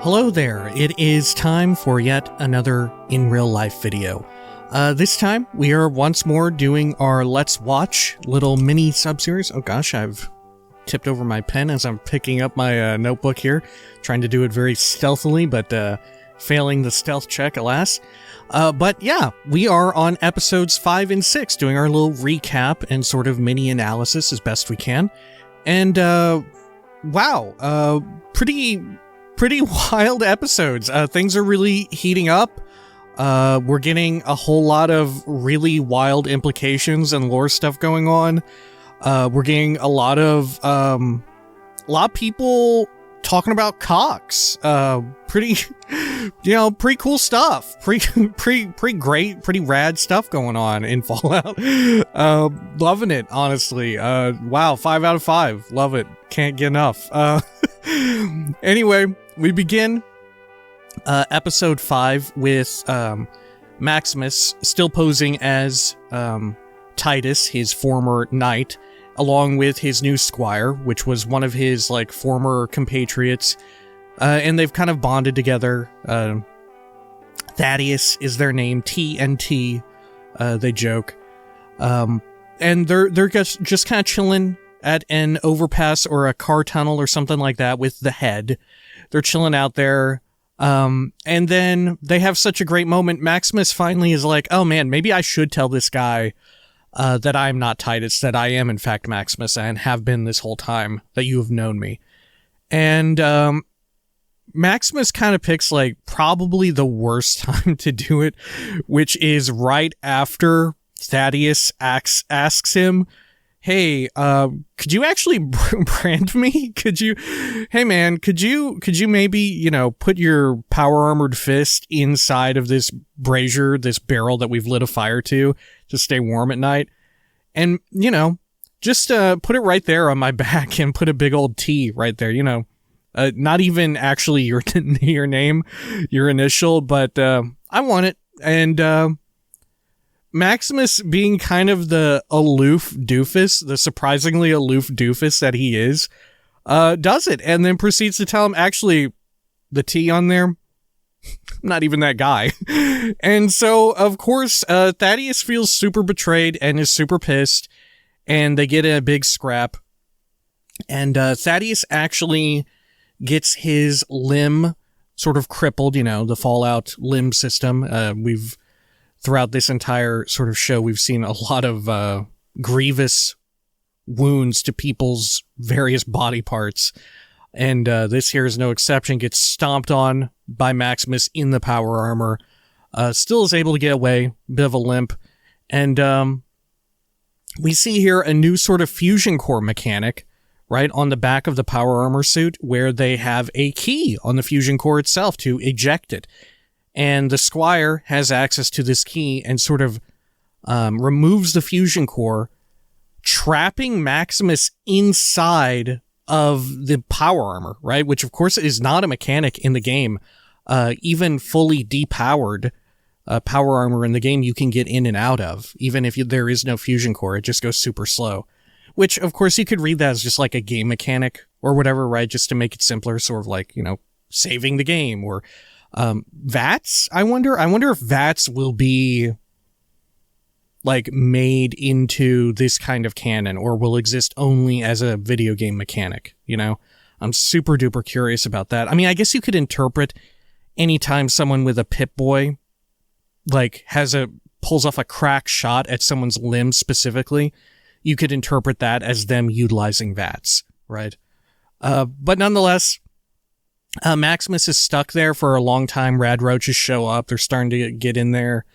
Hello there, it is time for yet another in real life video. This time we are once more doing our Let's Watch little mini sub-series. Oh gosh, I've tipped over my pen as I'm picking up my notebook here, trying to do it very stealthily, but failing the stealth check, alas. But yeah, we are on episodes 5 and 6, doing our little recap and sort of mini analysis as best we can. And wow, pretty wild episodes. Things are really heating up. We're getting a whole lot of really wild implications and lore stuff going on. We're getting a lot of people talking about cocks. Pretty cool stuff. Pretty great, pretty rad stuff going on in Fallout. Loving it, honestly. Wow, 5 out of 5. Love it. Can't get enough. Anyway, we begin episode 5 with Maximus still posing as Titus, his former knight, along with his new squire, which was one of his former compatriots, and they've kind of bonded together. Thaddeus is their name, TNT, they joke, and they're just kind of chilling at an overpass or a car tunnel or something like that with the head. They're chilling out there. And then they have such a great moment. Maximus finally is like, oh man, maybe I should tell this guy that I'm not Titus, that I am in fact Maximus and have been this whole time, that you have known me. And Maximus kind of picks probably the worst time to do it, which is right after Thaddeus asks him, hey, could you actually brand me? Hey man, could you maybe, put your power armored fist inside of this brazier, this barrel that we've lit a fire to stay warm at night? And, just put it right there on my back and put a big old T right there, not even actually your name, your initial, but I want it. And Maximus, being kind of the aloof doofus, the surprisingly aloof doofus that he is, does it, and then proceeds to tell him, actually, the T on there, I'm not even that guy. And so, of course, Thaddeus feels super betrayed and is super pissed, and they get in a big scrap. And Thaddeus actually gets his limb sort of crippled, the Fallout limb system. Throughout this entire sort of show, we've seen a lot of grievous wounds to people's various body parts. And this here is no exception. Gets stomped on by Maximus in the power armor. Still is able to get away. Bit of a limp. And we see here a new sort of fusion core mechanic right on the back of the power armor suit, where they have a key on the fusion core itself to eject it. And the squire has access to this key and sort of removes the fusion core, trapping Maximus inside of the power armor, right? Which, of course, is not a mechanic in the game. Even fully depowered power armor in the game you can get in and out of, even if there is no fusion core. It just goes super slow. Which, of course, you could read that as just a game mechanic or whatever, right? Just to make it simpler, sort of saving the game, or VATS, I wonder if VATS will be made into this kind of canon, or will exist only as a video game mechanic. I'm super duper curious about that. I mean, I guess you could interpret anytime someone with a Pip-Boy pulls off a crack shot at someone's limb specifically, you could interpret that as them utilizing VATS, right? But nonetheless, Maximus is stuck there for a long time. Rad roaches show up. They're starting to get in there.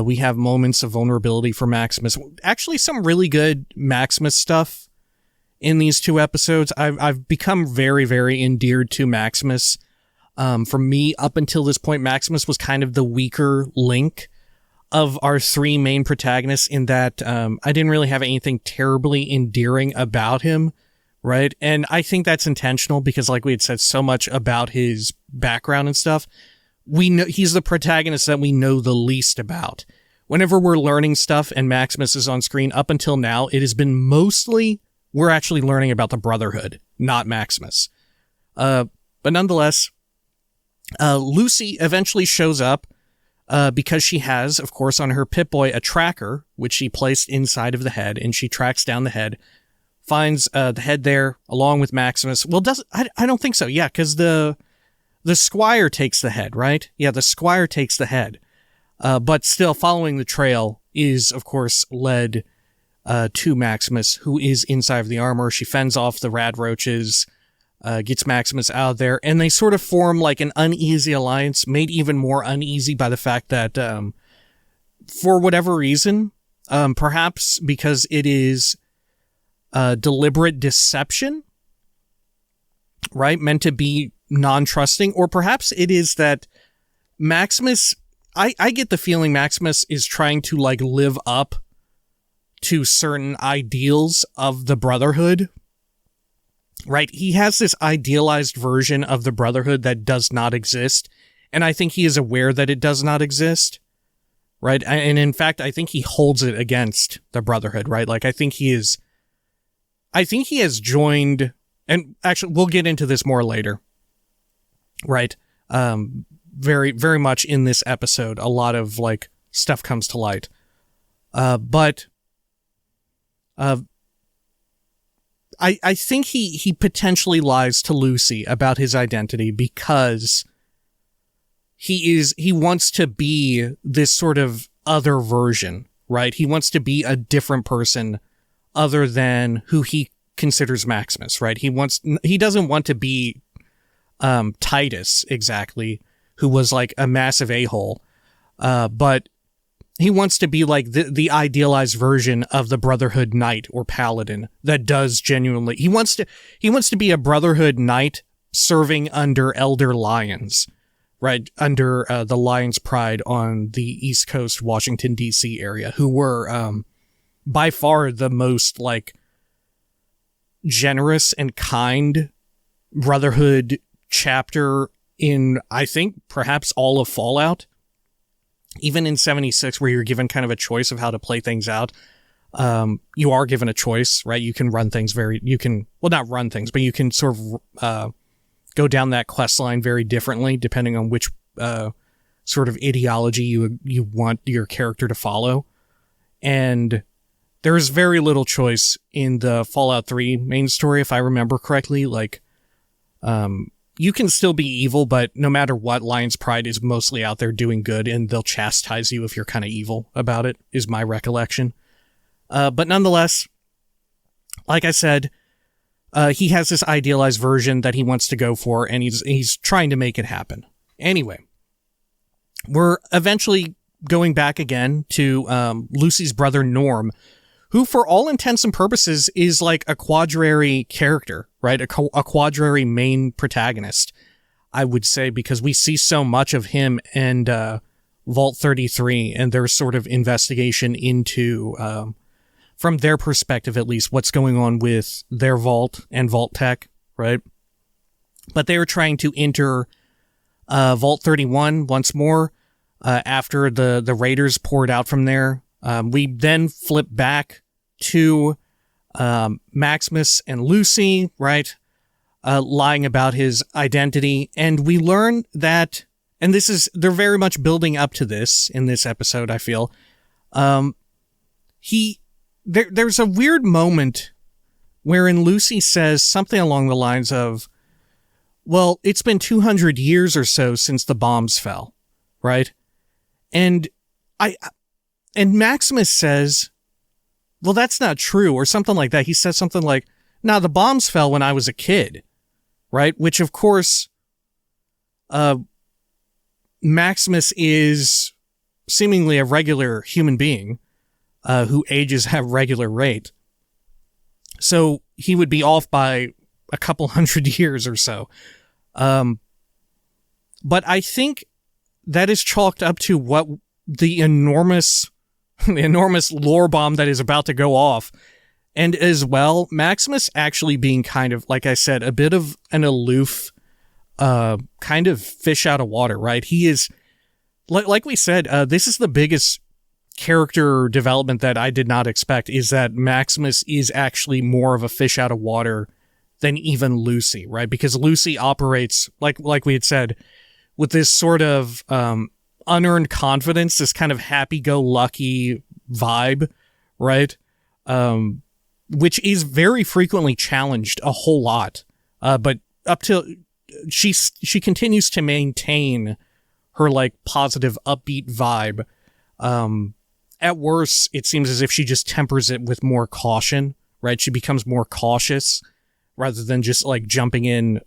We have moments of vulnerability for Maximus. Actually, some really good Maximus stuff in these 2 episodes. I've become very, very endeared to Maximus. For me, up until this point, Maximus was kind of the weaker link of our 3 main protagonists, in that I didn't really have anything terribly endearing about him. Right? And I think that's intentional because, like we had said so much about his background and stuff, we know he's the protagonist that we know the least about. Whenever we're learning stuff and Maximus is on screen, up until now, it has been mostly we're actually learning about the Brotherhood, not Maximus. But nonetheless, Lucy eventually shows up because she has, of course, on her Pip-Boy a tracker, which she placed inside of the head, and she tracks down the head, finds the head there along with Maximus. Well, I don't think so. Yeah, because the Squire takes the head, right? Yeah, the Squire takes the head. But still, following the trail is, of course, led to Maximus, who is inside of the armor. She fends off the rad roaches, gets Maximus out of there, and they sort of form like an uneasy alliance, made even more uneasy by the fact that, for whatever reason, perhaps because it is deliberate deception, right? Meant to be non-trusting, or perhaps it is that Maximus, I get the feeling Maximus is trying to like live up to certain ideals of the Brotherhood, right? He has this idealized version of the Brotherhood that does not exist, and I think he is aware that it does not exist, right? And in fact, I think he holds it against the Brotherhood, right? Like, I think he has joined, and actually, we'll get into this more later, right? Very, very much in this episode, a lot of, like, stuff comes to light. But I think he potentially lies to Lucy about his identity because he wants to be this sort of other version, right? He wants to be a different person other than who he considers Maximus, right? He doesn't want to be Titus exactly, who was like a massive a-hole, but he wants to be like the idealized version of the Brotherhood Knight or Paladin that does genuinely. He wants to be a Brotherhood Knight serving under Elder Lions, right? Under the Lions Pride on the East Coast, Washington, D.C. area, who were by far the most like generous and kind Brotherhood chapter in, I think, perhaps all of Fallout. Even in 76, where you're given kind of a choice of how to play things out, you are given a choice, right? You can run things not run things, but you can sort of go down that quest line very differently, depending on which sort of ideology you want your character to follow. And there's very little choice in the Fallout 3 main story, if I remember correctly. Like, you can still be evil, but no matter what, Lion's Pride is mostly out there doing good, and they'll chastise you if you're kind of evil about it, is my recollection. But nonetheless, like I said, he has this idealized version that he wants to go for, and he's trying to make it happen. Anyway, we're eventually going back again to Lucy's brother Norm, who for all intents and purposes is like a quadrary character, right? A quadrary main protagonist, I would say, because we see so much of him and Vault 33 and their sort of investigation into, from their perspective at least, what's going on with their vault and Vault Tech, right? But they were trying to enter Vault 31 once more after the raiders poured out from there. We then flip back to Maximus and Lucy, right? Lying about his identity. And we learn that, and they're very much building up to this in this episode, I feel. There's a weird moment wherein Lucy says something along the lines of, well, it's been 200 years or so since the bombs fell, right? And Maximus says, well, that's not true, or something like that. He says something like, nah, the bombs fell when I was a kid, right? Which, of course, Maximus is seemingly a regular human being who ages at a regular rate. So he would be off by a couple hundred years or so. But I think that is chalked up to what the enormous lore bomb that is about to go off. And as well, Maximus actually being kind of, like I said, a bit of an aloof, kind of fish out of water, right? He is, like we said, this is the biggest character development that I did not expect, is that Maximus is actually more of a fish out of water than even Lucy, right? Because Lucy operates, like we had said, with this sort of unearned confidence, this kind of happy-go-lucky vibe, right? Which is very frequently challenged a whole lot. But up till she continues to maintain her like positive, upbeat vibe. At worst, it seems as if she just tempers it with more caution, right? She becomes more cautious rather than just like jumping in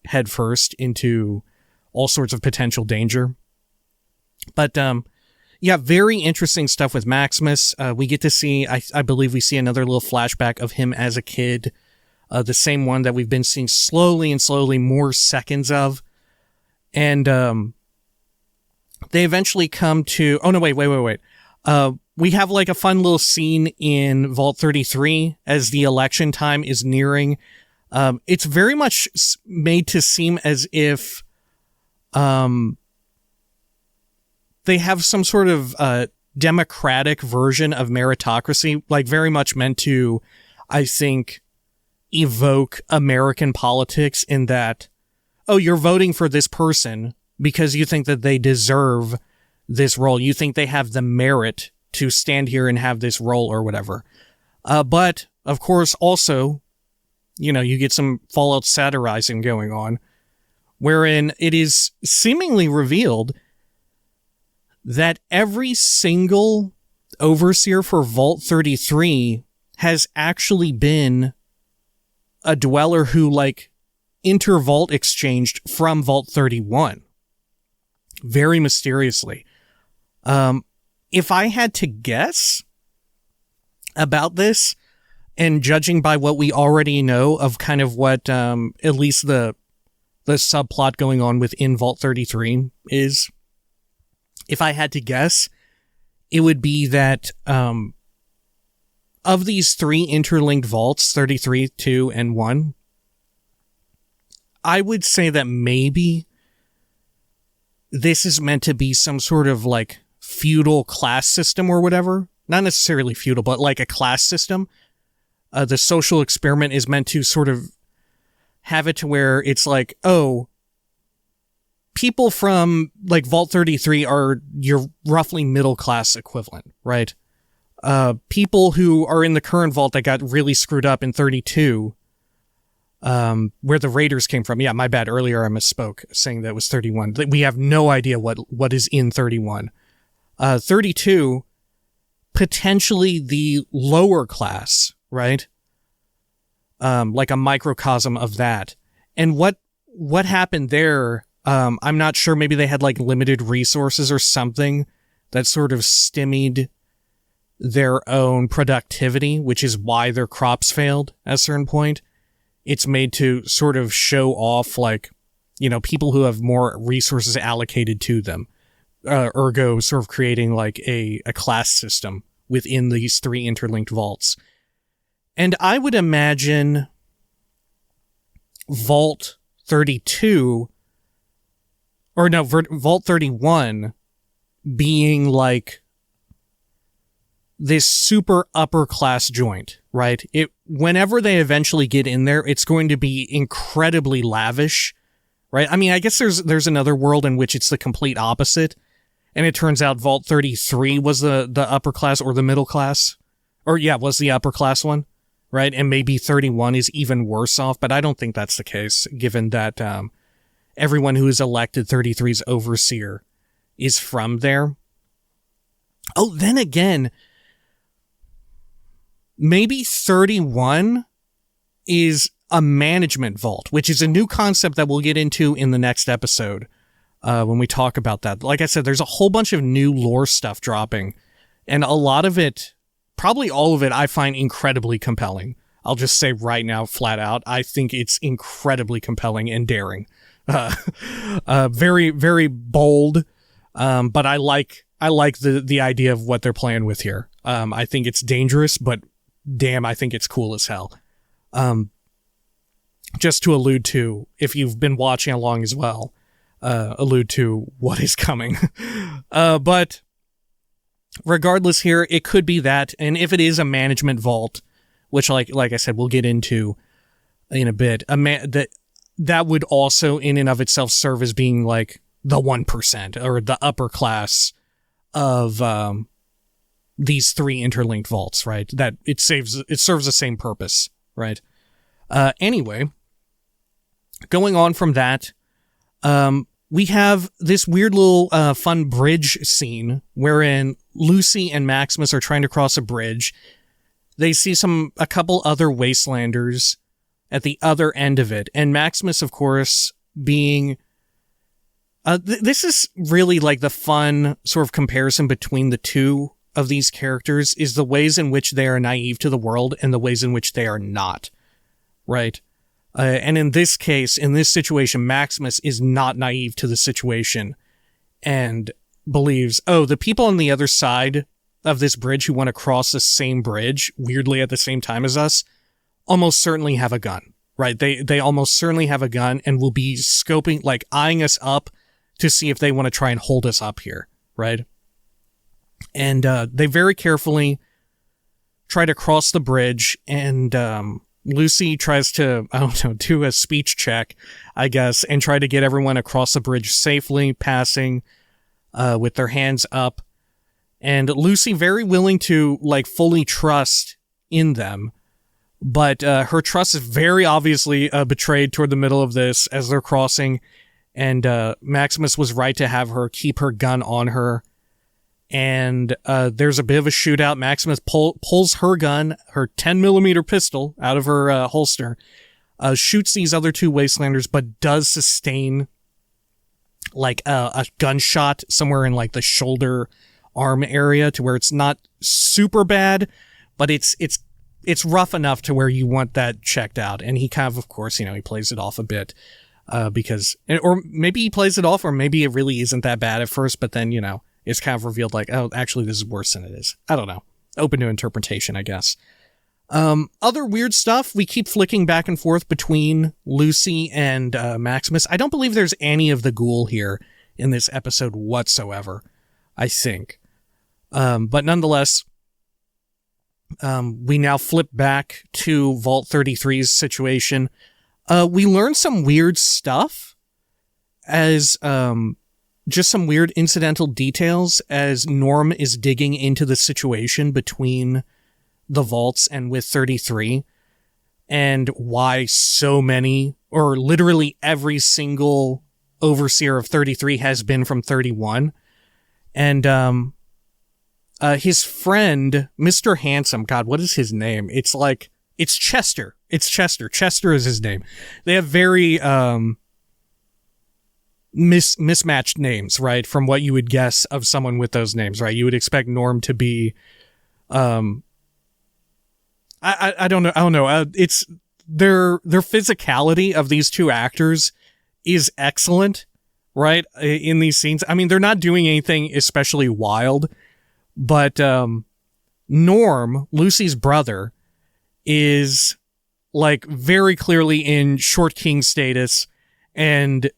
head first into all sorts of potential danger. But yeah, very interesting stuff with Maximus. We get to see, I believe we see another little flashback of him as a kid, the same one that we've been seeing slowly more seconds of. And they eventually come to, oh no, wait. We have like a fun little scene in Vault 33 as the election time is nearing. It's very much made to seem as if they have some sort of democratic version of meritocracy, like very much meant to, I think, evoke American politics in that, oh, you're voting for this person because you think that they deserve this role. You think they have the merit to stand here and have this role or whatever. But, of course, also, you know, you get some Fallout satirizing going on, wherein it is seemingly revealed that every single overseer for Vault 33 has actually been a dweller who, like, inter-vault exchanged from Vault 31. Very mysteriously. If I had to guess about this, and judging by what we already know of kind of what, at least the subplot going on within Vault 33 is, if I had to guess, it would be that, of these three interlinked vaults, 33, 2, and 1, I would say that maybe this is meant to be some sort of, like, feudal class system or whatever. Not necessarily feudal, but like a class system. The social experiment is meant to sort of have it to where it's like, oh, people from, like, Vault 33 are your roughly middle class equivalent, right? People who are in the current vault that got really screwed up in 32, where the Raiders came from. Yeah, my bad. Earlier I misspoke, saying that it was 31. We have no idea what is in 31. 32, potentially the lower class, right? Like a microcosm of that. And what happened there, I'm not sure. Maybe they had like limited resources or something that sort of stymied their own productivity, which is why their crops failed at a certain point. It's made to sort of show off, like, you know, people who have more resources allocated to them. Ergo sort of creating like a class system within these three interlinked vaults. And I would imagine Vault 32, or no, Vault 31 being like this super upper class joint, right? Whenever they eventually get in there, it's going to be incredibly lavish, right? I mean, I guess there's another world in which it's the complete opposite. And it turns out Vault 33 was the upper class or the middle class. Or yeah, was the upper class one, right? And maybe 31 is even worse off, but I don't think that's the case, given that everyone who is elected 33's overseer is from there. Oh, then again, maybe 31 is a management vault, which is a new concept that we'll get into in the next episode. When we talk about that. Like I said, there's a whole bunch of new lore stuff dropping, and a lot of it, probably all of it, I find incredibly compelling. I'll just say right now, flat out, I think it's incredibly compelling and daring. Very, very bold, but I like the idea of what they're playing with here. I think it's dangerous, but damn, I think it's cool as hell. Just to allude to, if you've been watching along as well, allude to what is coming. But regardless here, it could be that, and if it is a management vault, which like I said, we'll get into in a bit, that would also in and of itself serve as being like the 1% or the upper class of these 3 interlinked vaults, right? That it serves the same purpose, right? Anyway, going on from that, we have this weird little fun bridge scene wherein Lucy and Maximus are trying to cross a bridge. They see a couple other Wastelanders at the other end of it, and Maximus, of course, being... this is really like the fun sort of comparison between the two of these characters, is the ways in which they are naive to the world and the ways in which they are not, right? And in this case, in this situation, Maximus is not naive to the situation and believes, oh, the people on the other side of this bridge who want to cross the same bridge, weirdly at the same time as us, almost certainly have a gun, right? They almost certainly have a gun and will be scoping, like eyeing us up to see if they want to try and hold us up here, right? And they very carefully try to cross the bridge, and Lucy tries to, I don't know, do a speech check, I guess, and try to get everyone across the bridge safely, passing with their hands up. And Lucy very willing to, like, fully trust in them, but her trust is very obviously betrayed toward the middle of this as they're crossing, and Maximus was right to have her keep her gun on her. And there's a bit of a shootout. Maximus pulls her gun, her 10mm pistol, out of her holster, shoots these other 2 Wastelanders, but does sustain like a gunshot somewhere in like the shoulder arm area, to where it's not super bad, but it's rough enough to where you want that checked out. And he kind of course, he plays it off a bit because, or maybe he plays it off, or maybe it really isn't that bad at first, but then, it's kind of revealed like, oh, actually this is worse than it is. I don't know. Open to interpretation, I guess. Other weird stuff, we keep flicking back and forth between Lucy and Maximus. I don't believe there's any of the ghoul here in this episode whatsoever, I think. But nonetheless, we now flip back to Vault 33's situation. We learn some weird stuff as... just some weird incidental details as Norm is digging into the situation between the vaults and with 33, and why so many, or literally every single overseer of 33 has been from 31. And his friend, Mr. Handsome, God, what is his name? It's Chester. It's Chester. Chester is his name. They have very... mismatched names, right? From what you would guess of someone with those names, right? You would expect Norm to be, I don't know. It's their physicality of these 2 actors is excellent, right? In these scenes. I mean, they're not doing anything especially wild, but, Norm, Lucy's brother, is like very clearly in short king status, and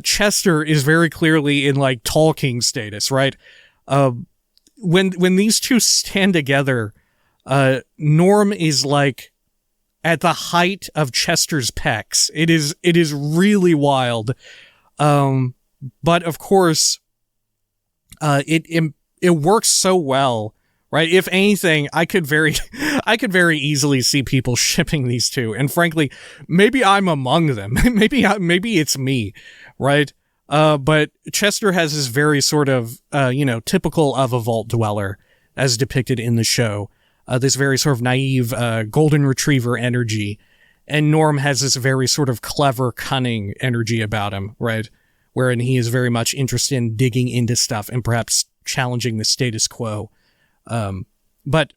Chester is very clearly in like tall king status, right? When these 2 stand together, Norm is like at the height of Chester's pecs. It is really wild. But of course, it works so well, right? If anything, I could very easily see people shipping these 2, and frankly, maybe I'm among them. maybe it's me, right? But Chester has this very sort of, typical of a vault dweller, as depicted in the show. This very sort of naive, golden retriever energy, and Norm has this very sort of clever, cunning energy about him, right? Wherein he is very much interested in digging into stuff and perhaps challenging the status quo. But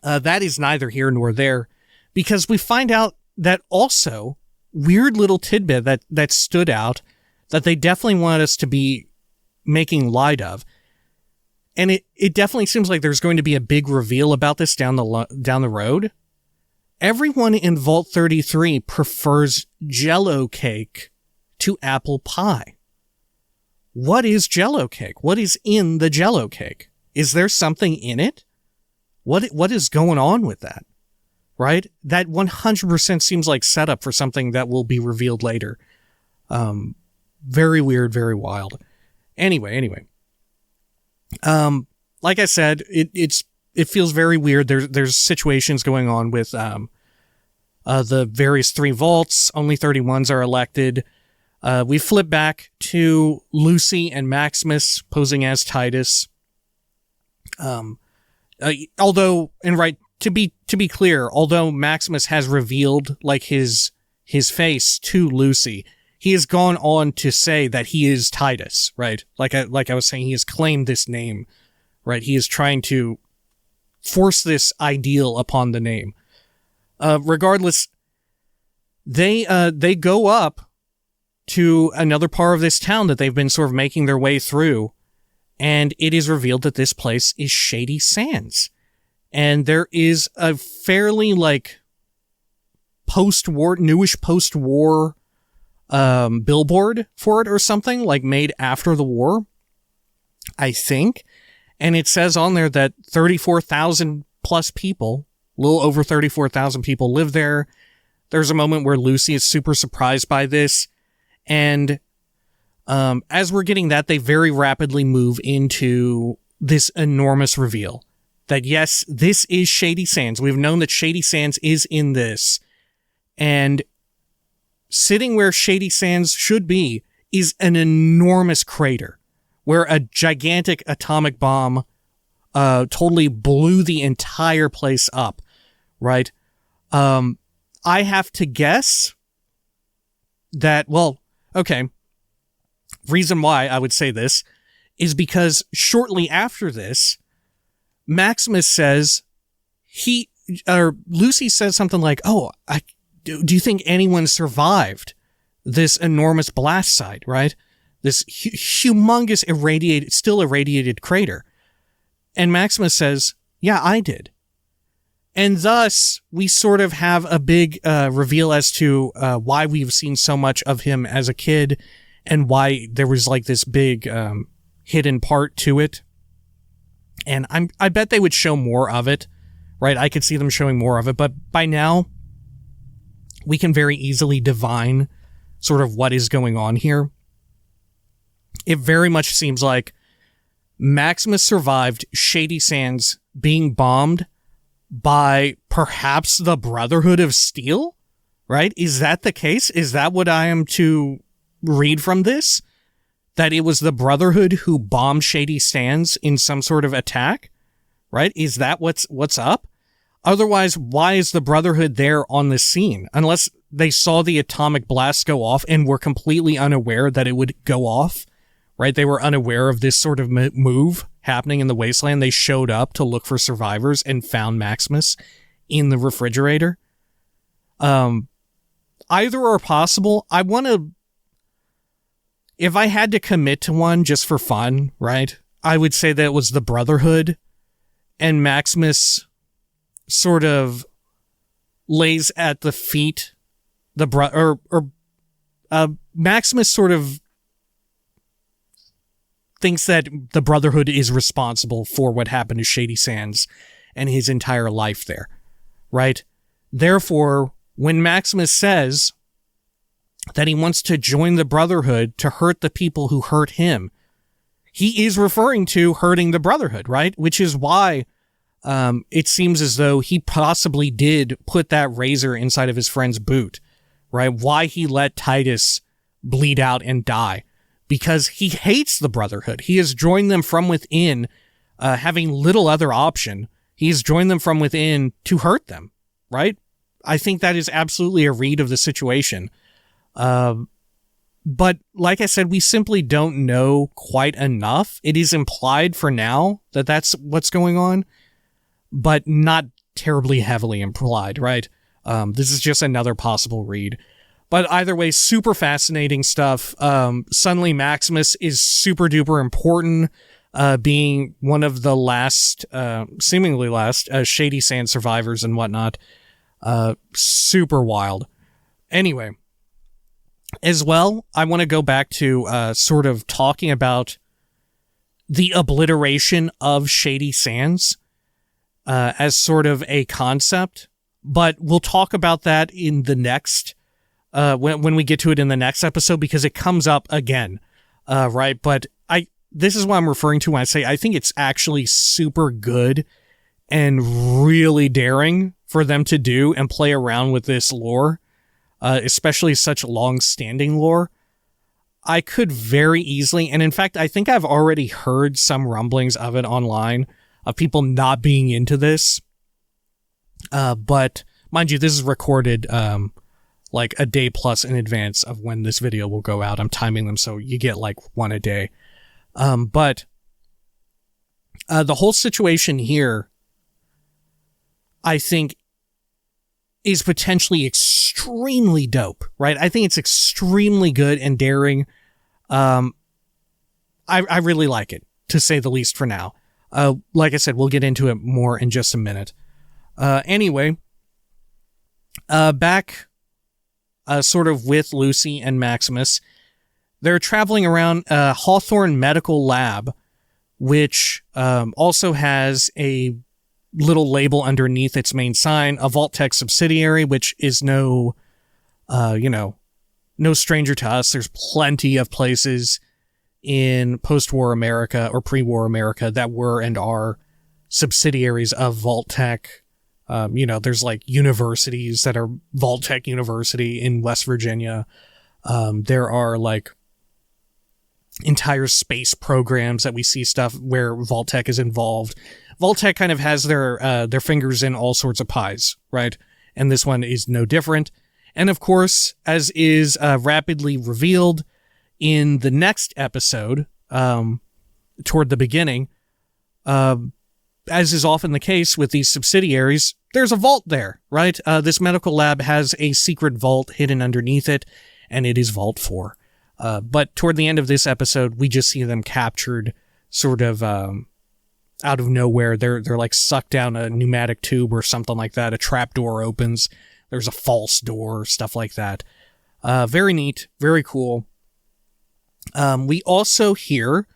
that is neither here nor there, because we find out that also weird little tidbit that stood out that they definitely want us to be making light of. And it definitely seems like there's going to be a big reveal about this down the road. Everyone in Vault 33 prefers Jell-O cake to apple pie. What is Jell-O cake? What is in the Jell-O cake? Is there something in it? What is going on with that? Right? That 100% seems like setup for something that will be revealed later. Very weird, very wild. Anyway. Like I said, it feels very weird. There's situations going on with the various 3 vaults. Only 31s are elected. We flip back to Lucy and Maximus posing as Titus. Although, and right, to be clear, although Maximus has revealed like his face to Lucy, he has gone on to say that he is Titus, right? Like I was saying, he has claimed this name, right? He is trying to force this ideal upon the name. Regardless, they go up to another part of this town that they've been sort of making their way through, and it is revealed that this place is Shady Sands. And there is a fairly, like, newish post-war billboard for it or something, like made after the war, I think. And it says on there that 34,000 plus people, a little over 34,000 people live there. There's a moment where Lucy is super surprised by this. And as we're getting that, they very rapidly move into this enormous reveal that, yes, this is Shady Sands. We've known that Shady Sands is in this. And sitting where Shady Sands should be is an enormous crater where a gigantic atomic bomb totally blew the entire place up, right? I have to guess that, well, okay, reason why I would say this is because shortly after this, Maximus says Lucy says something like, "Oh, do you think anyone survived this enormous blast site, right? This humongous still irradiated crater." And Maximus says, "Yeah, I did." And thus, we sort of have a big reveal as to why we've seen so much of him as a kid and why there was like this big hidden part to it. And I bet they would show more of it, right? I could see them showing more of it, but by now, we can very easily divine sort of what is going on here. It very much seems like Maximus survived Shady Sands being bombed by perhaps the Brotherhood of Steel, right? Is that the case? Is that what I am to read from this? That it was the Brotherhood who bombed Shady Sands in some sort of attack, right? Is that what's up? Otherwise, why is the Brotherhood there on the scene? Unless they saw the atomic blast go off and were completely unaware that it would go off, right? They were unaware of this sort of move happening in the wasteland. They showed up to look for survivors and found Maximus in the refrigerator. Either are possible. If I had to commit to one just for fun, right, I would say that it was the Brotherhood, and Maximus sort of lays at the feet Maximus sort of thinks that the Brotherhood is responsible for what happened to Shady Sands and his entire life there, right? Therefore, when Maximus says that he wants to join the Brotherhood to hurt the people who hurt him, he is referring to hurting the Brotherhood, right? Which is why it seems as though he possibly did put that razor inside of his friend's boot, right? Why he let Titus bleed out and die. Because he hates the Brotherhood. He has joined them from within, having little other option. He has joined them from within to hurt them, right? I think that is absolutely a read of the situation. But like I said, we simply don't know quite enough. It is implied for now that that's what's going on, but not terribly heavily implied, right? This is just another possible read. But either way, super fascinating stuff. Suddenly Maximus is super duper important, being one of the last, seemingly last, Shady Sand survivors and whatnot. Super wild. Anyway, as well, I want to go back to sort of talking about the obliteration of Shady Sands as sort of a concept, but we'll talk about that in the next when we get to it in the next episode, because it comes up again, right? But this is what I'm referring to when I say I think it's actually super good and really daring for them to do and play around with this lore, especially such long-standing lore. I could very easily, and in fact, I think I've already heard some rumblings of it online, of people not being into this. But mind you, this is recorded like a day plus in advance of when this video will go out. I'm timing them so you get like one a day. But the whole situation here, I think, is potentially extremely dope, right? I think it's extremely good and daring. I really like it, to say the least, for now. Like I said, we'll get into it more in just a minute. Anyway, back sort of with Lucy and Maximus, they're traveling around Hawthorne Medical Lab, which also has a little label underneath its main sign, a Vault-Tec subsidiary, which is no stranger to us. There's plenty of places in post-war America or pre-war America that were and are subsidiaries of Vault-Tec. There's like universities that are Vault-Tec University in West Virginia. There are like entire space programs that we see stuff where Vault-Tec is involved. Vault-Tec kind of has their fingers in all sorts of pies, right? And this one is no different. And of course, as is rapidly revealed in the next episode, toward the beginning, as is often the case with these subsidiaries, there's a vault there, right? This medical lab has a secret vault hidden underneath it, and it is Vault 4. But toward the end of this episode, we just see them captured sort of out of nowhere. They're like sucked down a pneumatic tube or something like that. A trap door opens. There's a false door, stuff like that. Very neat, very cool. We also hear,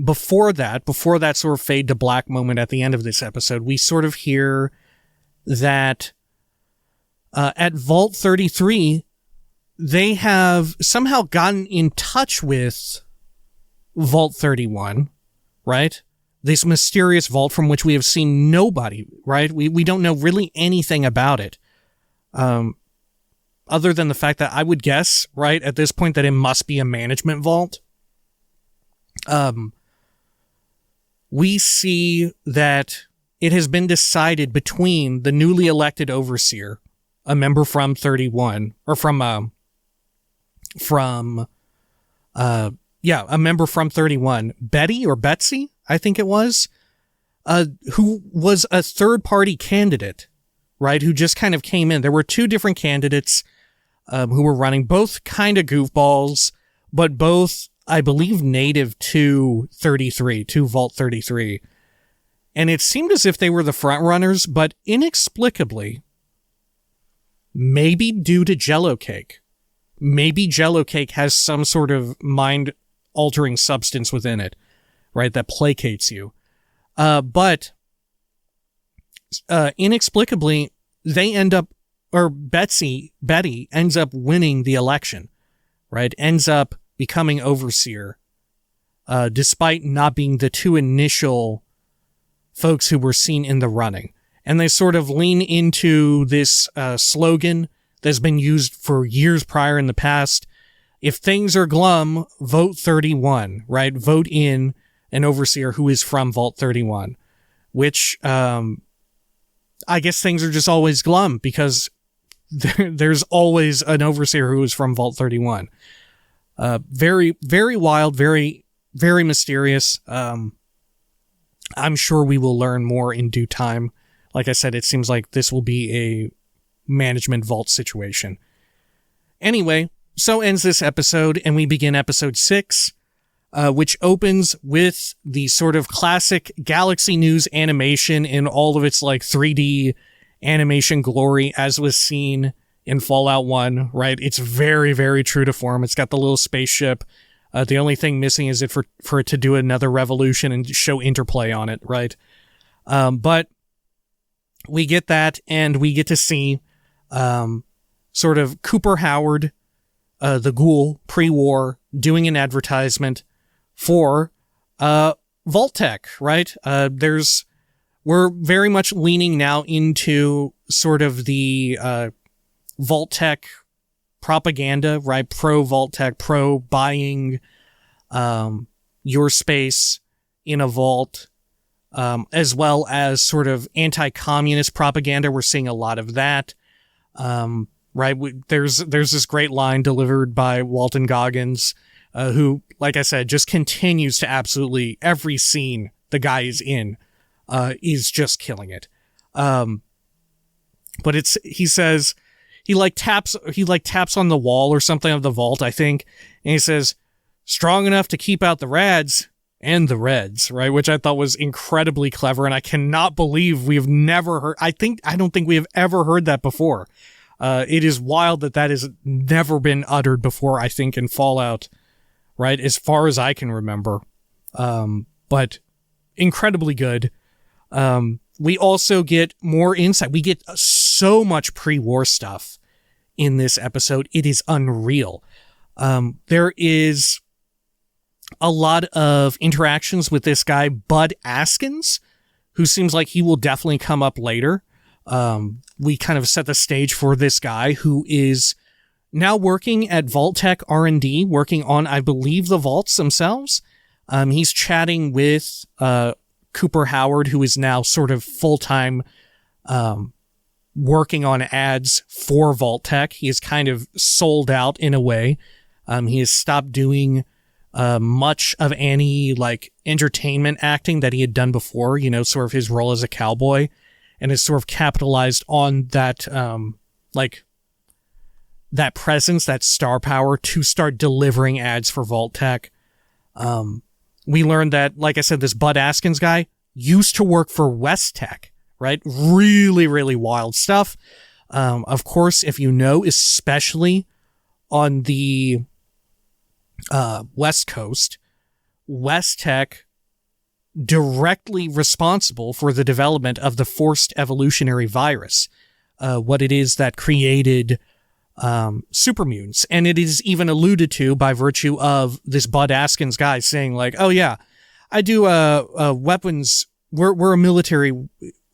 before that sort of fade to black moment at the end of this episode, we sort of hear that at Vault 33, they have somehow gotten in touch with Vault 31, right? This mysterious vault from which we have seen nobody, right? We don't know really anything about it. Other than the fact that I would guess, right, at this point that it must be a management vault. We see that it has been decided between the newly elected overseer, a member from 31, or a member from 31, Betty or Betsy, I think it was, who was a third-party candidate, right, who just kind of came in. There were two different candidates who were running, both kind of goofballs, but both, I believe, native to 33, to Vault 33. And it seemed as if they were the front runners, but inexplicably, maybe due to Jell-O Cake. Maybe Jell-O Cake has some sort of mind-altering substance within it, right, that placates you. But inexplicably, they end up, or Betty ends up winning the election, right, ends up becoming overseer, despite not being the two initial folks who were seen in the running. And they sort of lean into this slogan that's been used for years prior in the past. If things are glum, vote 31, right? Vote in an overseer who is from Vault 31, which I guess things are just always glum because there's always an overseer who is from Vault 31. Very, very wild, very, very mysterious. I'm sure we will learn more in due time. Like I said, it seems like this will be a management vault situation. Anyway, so ends this episode, and we begin episode 6, which opens with the sort of classic Galaxy News animation in all of its like 3D animation glory, as was seen in Fallout 1, right? It's very, very true to form. It's got the little spaceship. The only thing missing is for it to do another revolution and show interplay on it, right? But we get that, and we get to see sort of Cooper Howard, the Ghoul, pre-war, doing an advertisement for Vault-Tec, right? We're very much leaning now into sort of the Vault-Tec propaganda, right? Pro Vault-Tec, pro buying your space in a vault, as well as sort of anti-communist propaganda. We're seeing a lot of that, right? There's this great line delivered by Walton Goggins, who, like I said, just continues to absolutely every scene the guy is in, is just killing it. But he says, he taps on the wall or something of the vault, I think, and he says, strong enough to keep out the rads and the reds, right? Which I thought was incredibly clever, and I cannot believe we've never heard, I don't think we have ever heard that before. It is wild that has never been uttered before, I think, in Fallout, right? As far as I can remember. But incredibly good. We also get more insight. We get so much pre-war stuff in this episode. It is unreal. There is a lot of interactions with this guy, Bud Askins, who seems like he will definitely come up later. We kind of set the stage for this guy who is now working at Vault-Tec R&D, working on, I believe, the vaults themselves. He's chatting with Cooper Howard, who is now sort of full-time working on ads for Vault-Tec. He is kind of sold out in a way. He has stopped doing much of any entertainment acting that he had done before, sort of his role as a cowboy, and has sort of capitalized on that that presence, that star power to start delivering ads for Vault-Tec. We learned that, like I said, this Bud Askins guy used to work for West-Tec, right? Really, really wild stuff. Of course, if you know, especially on the West Coast, West-Tec directly responsible for the development of the forced evolutionary virus, what it is that created supermutants. And it is even alluded to by virtue of this Bud Askins guy saying oh yeah, I do weapons. We're a military,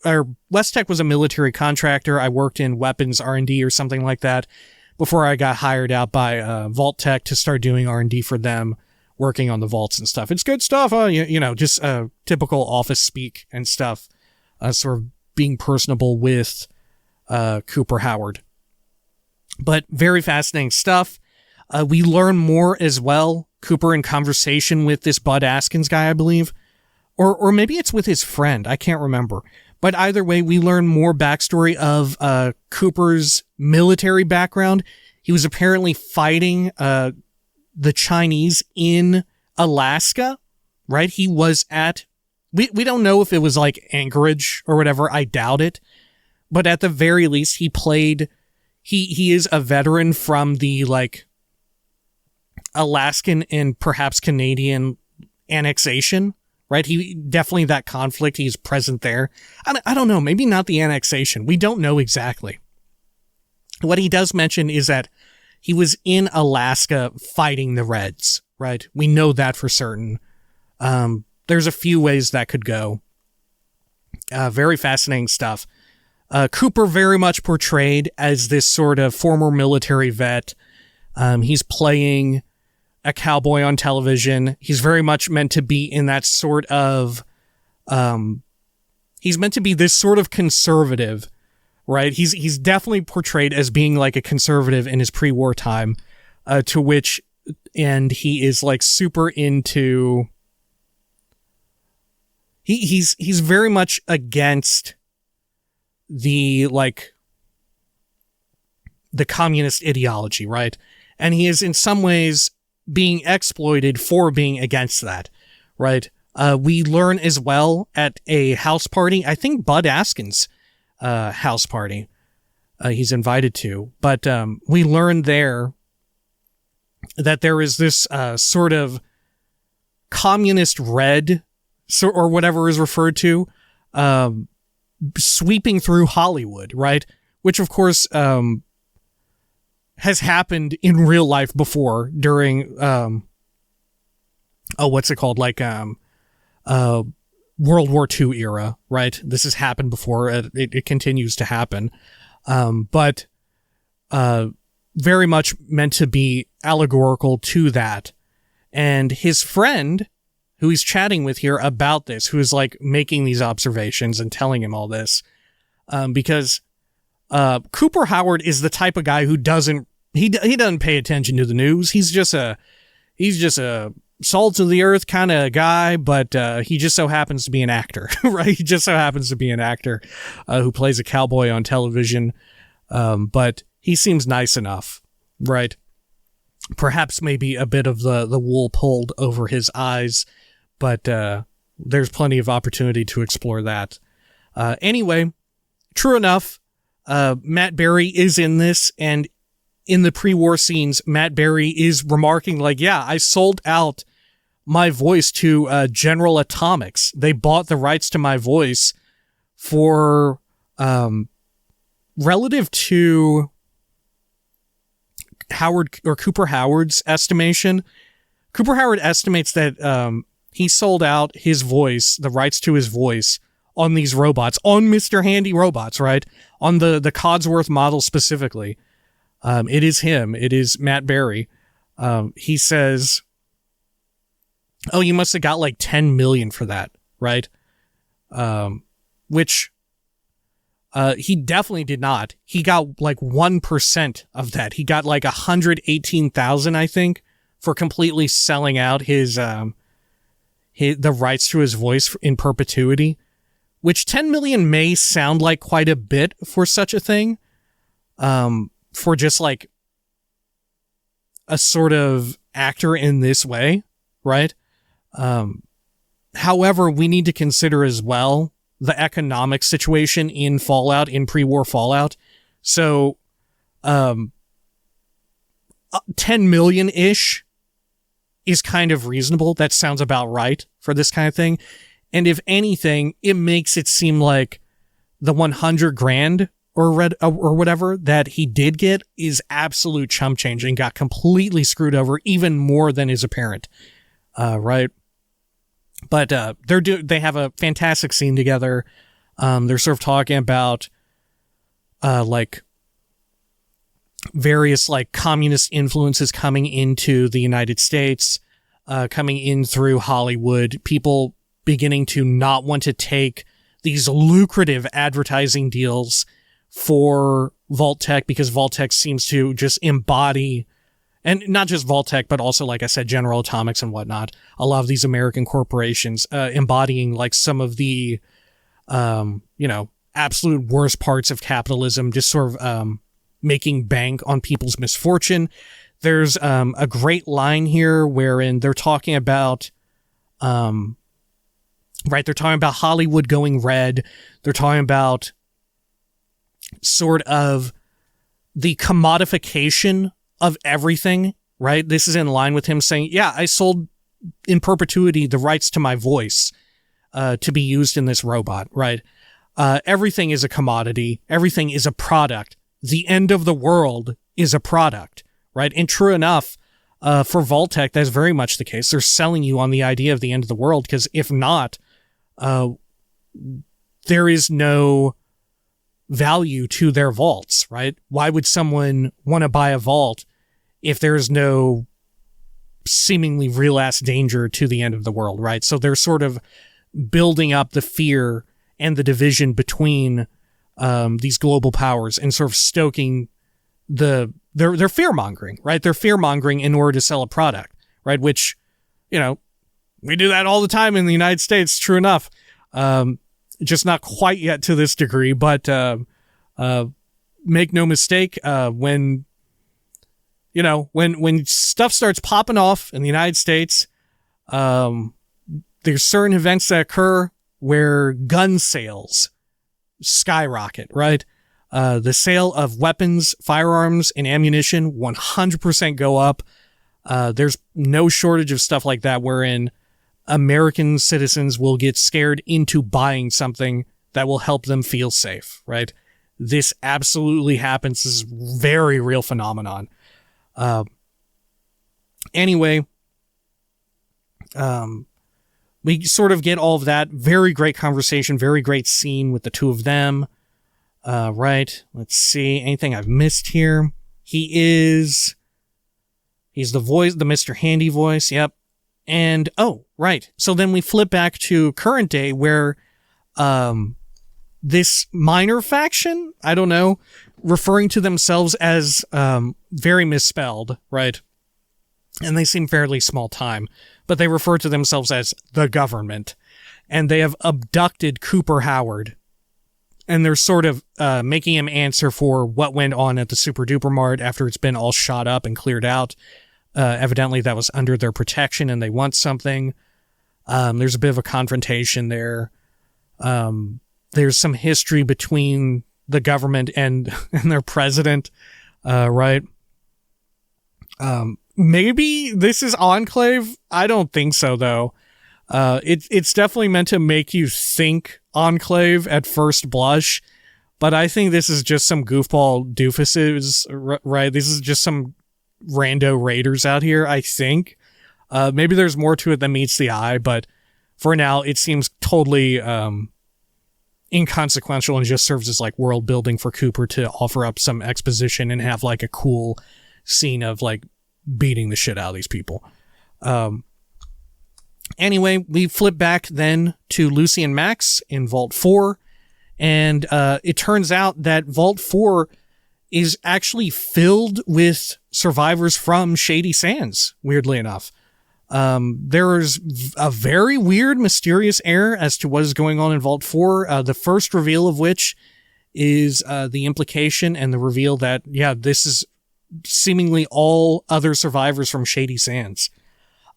or West-Tec was a military contractor. I worked in weapons R&D or something like that before I got hired out by Vault-Tec to start doing R&D for them, working on the vaults and stuff. It's good stuff, just typical office speak and stuff, sort of being personable with Cooper Howard. But very fascinating stuff. We learn more as well. Cooper in conversation with this Bud Askins guy, I believe. Or maybe it's with his friend. I can't remember. But either way, we learn more backstory of Cooper's military background. He was apparently fighting the Chinese in Alaska, right? He was at... We don't know if it was Anchorage or whatever. I doubt it. But at the very least, he played... He is a veteran from the Alaskan and perhaps Canadian annexation, right? He definitely, that conflict, he's present there. I don't know, maybe not the annexation. We don't know exactly. What he does mention is that he was in Alaska fighting the Reds, right? We know that for certain. There's a few ways that could go. Very fascinating stuff. Cooper very much portrayed as this sort of former military vet. He's playing a cowboy on television. He's very much meant to be in that sort of, he's meant to be this sort of conservative, right? He's definitely portrayed as being a conservative in his pre-war time, to which end he is super into, he's very much against the communist ideology, right? And he is in some ways being exploited for being against that, right? We learn as well at a house party, I think Bud Askins' house party, he's invited to, but we learn there that there is this sort of communist red, or whatever is referred to, sweeping through Hollywood, right? Which, of course, has happened in real life before during, what's it called? Like, World War II era, right? This has happened before. It continues to happen. But very much meant to be allegorical to that. And his friend, who he's chatting with here about this, who is like making these observations and telling him all this, because Cooper Howard is the type of guy who doesn't pay attention to the news. He's just a salt of the earth kind of guy, but he just so happens to be an actor, right? He just so happens to be an actor who plays a cowboy on television, but he seems nice enough, right? Perhaps maybe a bit of the wool pulled over his eyes, but there's plenty of opportunity to explore that. Anyway, true enough, Matt Berry is in this, and in the pre-war scenes, Matt Berry is remarking like, yeah, I sold out my voice to General Atomics. They bought the rights to my voice for relative to Howard or Cooper Howard's estimation. Cooper Howard estimates that he sold out his voice, the rights to his voice, on these robots, on Mr. Handy robots, right? On the Codsworth model specifically. It is him. It is Matt Berry. He says, oh, you must have got like 10 million for that, right? Which he definitely did not. He got like 1% of that. He got like 118,000, I think, for completely selling out his the rights to his voice in perpetuity, which 10 million may sound like quite a bit for such a thing. For just like a sort of actor in this way, right? However, we need to consider as well the economic situation in Fallout, in pre-war Fallout. So, 10 million-ish is kind of reasonable. That sounds about right for this kind of thing. And if anything, it makes it seem like the 100 grand or whatever that he did get is absolute chump change and got completely screwed over even more than is apparent. Right. But, they have a fantastic scene together. They're sort of talking about, like various like communist influences coming into the United States, coming in through Hollywood, people beginning to not want to take these lucrative advertising deals for Vault-Tec because Vault-Tec seems to just embody, and not just Vault-Tec, but also, like I said, General Atomics and whatnot, a lot of these American corporations, embodying like some of the, absolute worst parts of capitalism, just sort of, making bank on people's misfortune. There's, a great line here wherein they're talking about, they're talking about Hollywood going red. They're talking about sort of the commodification of everything, right? This is in line with him saying, yeah, I sold in perpetuity the rights to my voice to be used in this robot, right? Everything is a commodity. Everything is a product. The end of the world is a product, right? And true enough, for Vault-Tec, that's very much the case. They're selling you on the idea of the end of the world, because if not, there is no value to their vaults, right? Why would someone want to buy a vault if there's no seemingly real-ass danger to the end of the world, right? So they're sort of building up the fear and the division between these global powers and sort of stoking they're fear-mongering, right? They're fear-mongering in order to sell a product, right? Which, we do that all the time in the United States, true enough. Just not quite yet to this degree, but make no mistake, when stuff starts popping off in the United States, there's certain events that occur where gun sales skyrocket, right? The sale of weapons, firearms, and ammunition 100% go up. There's no shortage of stuff like that wherein American citizens will get scared into buying something that will help them feel safe, right? this absolutely happens. This is a very real phenomenon. Anyway, we sort of get all of that. Very great conversation, very great scene with the two of them. Right. Let's see. Anything I've missed here? He's the voice, the Mr. Handy voice. Yep. And, oh, right. So then we flip back to current day where, this minor faction, I don't know, referring to themselves as, very misspelled, right? And they seem fairly small time, but they refer to themselves as the government. And they have abducted Cooper Howard. And they're sort of making him answer for what went on at the Super Duper Mart after it's been all shot up and cleared out. Evidently that was under their protection and they want something. There's a bit of a confrontation there. There's some history between the government and their president, right? Maybe this is Enclave. I don't think so, though. It's definitely meant to make you think Enclave at first blush, but I think this is just some goofball doofuses, right? This is just some rando raiders out here, I think. Maybe there's more to it than meets the eye, but for now, it seems totally inconsequential and just serves as like world building for Cooper to offer up some exposition and have like a cool scene of like beating the shit out of these people. Anyway, we flip back then to Lucy and Max in Vault 4, and it turns out that Vault 4 is actually filled with survivors from Shady Sands, weirdly enough. There is a very weird, mysterious air as to what is going on in Vault 4, the first reveal of which is the implication and the reveal that, yeah, this is seemingly all other survivors from Shady Sands.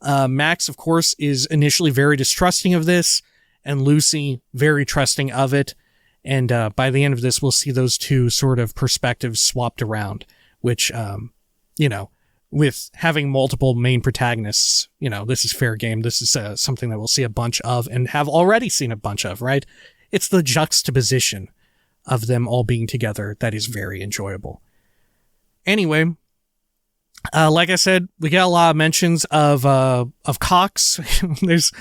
Max, of course, is initially very distrusting of this, and Lucy very trusting of it. And by the end of this, we'll see those two sort of perspectives swapped around, which, you know, with having multiple main protagonists, you know, this is fair game. This is something that we'll see a bunch of and have already seen a bunch of, right? It's the juxtaposition of them all being together that is very enjoyable. Anyway, like I said, we get a lot of mentions of cocks. There's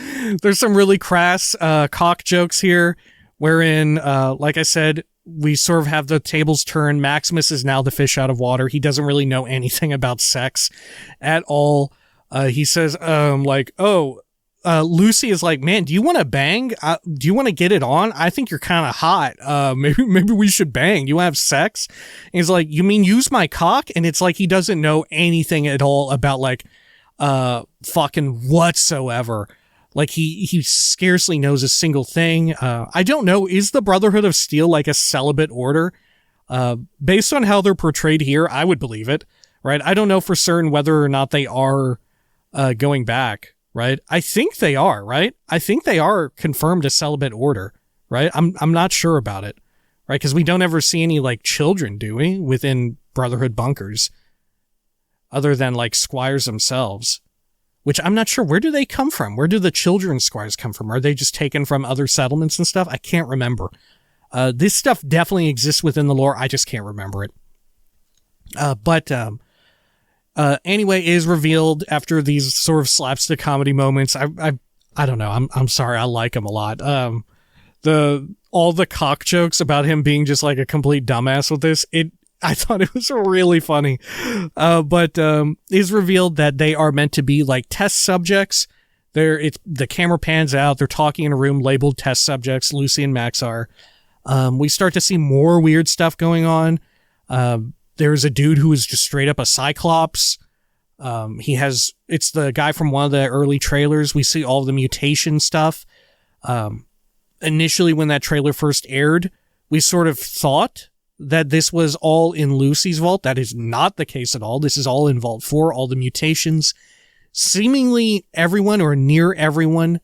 some really crass cock jokes here, wherein, like I said, we sort of have the tables turn. Maximus is now the fish out of water. He doesn't really know anything about sex at all. He says, Lucy is like, man, do you want to bang? Do you want to get it on? I think you're kind of hot. Maybe we should bang. You want to have sex? And he's like, you mean use my cock? And it's like he doesn't know anything at all about like fucking whatsoever. Like he scarcely knows a single thing. I don't know. Is the Brotherhood of Steel like a celibate order? Based on how they're portrayed here, I would believe it, right? I don't know for certain whether or not they are going back, right? I think they are, right? I think they are confirmed a celibate order, right? I'm not sure about it, right? Because we don't ever see any like children, do we, within Brotherhood bunkers, other than like squires themselves. Which I'm not sure. Where do they come from? Where do the children squires come from? Are they just taken from other settlements and stuff? I can't remember. This stuff definitely exists within the lore. I just can't remember it. Anyway, it is revealed after these sort of slapstick comedy moments. I don't know. I'm sorry. I like him a lot. All the cock jokes about him being just like a complete dumbass with this. I thought it was really funny. But it's revealed that they are meant to be like test subjects. The camera pans out. They're talking in a room labeled test subjects. Lucy and Max are. We start to see more weird stuff going on. There's a dude who is just straight up a Cyclops. It's the guy from one of the early trailers. We see all the mutation stuff. Initially, when that trailer first aired, we sort of thought that this was all in Lucy's vault. That is not the case at all. This is all in Vault 4, all the mutations. Seemingly everyone or near everyone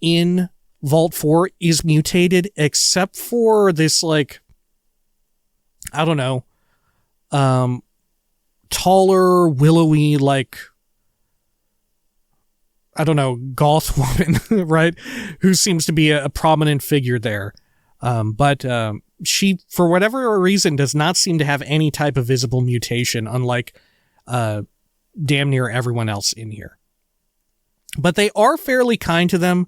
in Vault 4 is mutated except for this, like, I don't know, taller, willowy, like, I don't know, goth woman, right? Who seems to be a prominent figure there. But she, for whatever reason, does not seem to have any type of visible mutation, unlike damn near everyone else in here. But they are fairly kind to them.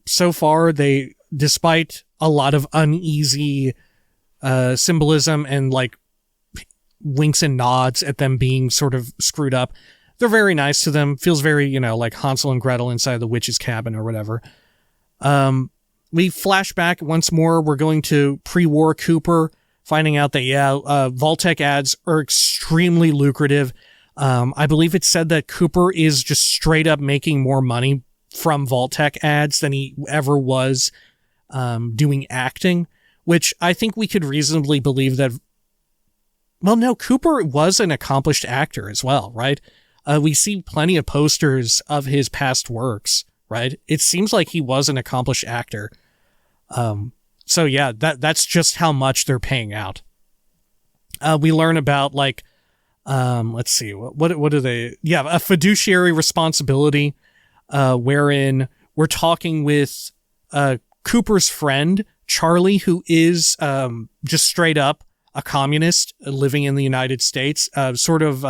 So far, despite a lot of uneasy symbolism and like winks and nods at them being sort of screwed up, they're very nice to them. Feels very, like Hansel and Gretel inside the witch's cabin or whatever. We flash back once more. We're going to pre-war Cooper, finding out that, Vault-Tec ads are extremely lucrative. I believe it said that Cooper is just straight up making more money from Vault-Tec ads than he ever was doing acting, which I think we could reasonably believe that. Well, no, Cooper was an accomplished actor as well, right? We see plenty of posters of his past works, right? It seems like he was an accomplished actor. So yeah, that's just how much they're paying out. We learn about like, let's see, what do they? Yeah, a fiduciary responsibility, wherein we're talking with Cooper's friend Charlie, who is just straight up a communist living in the United States. Sort of,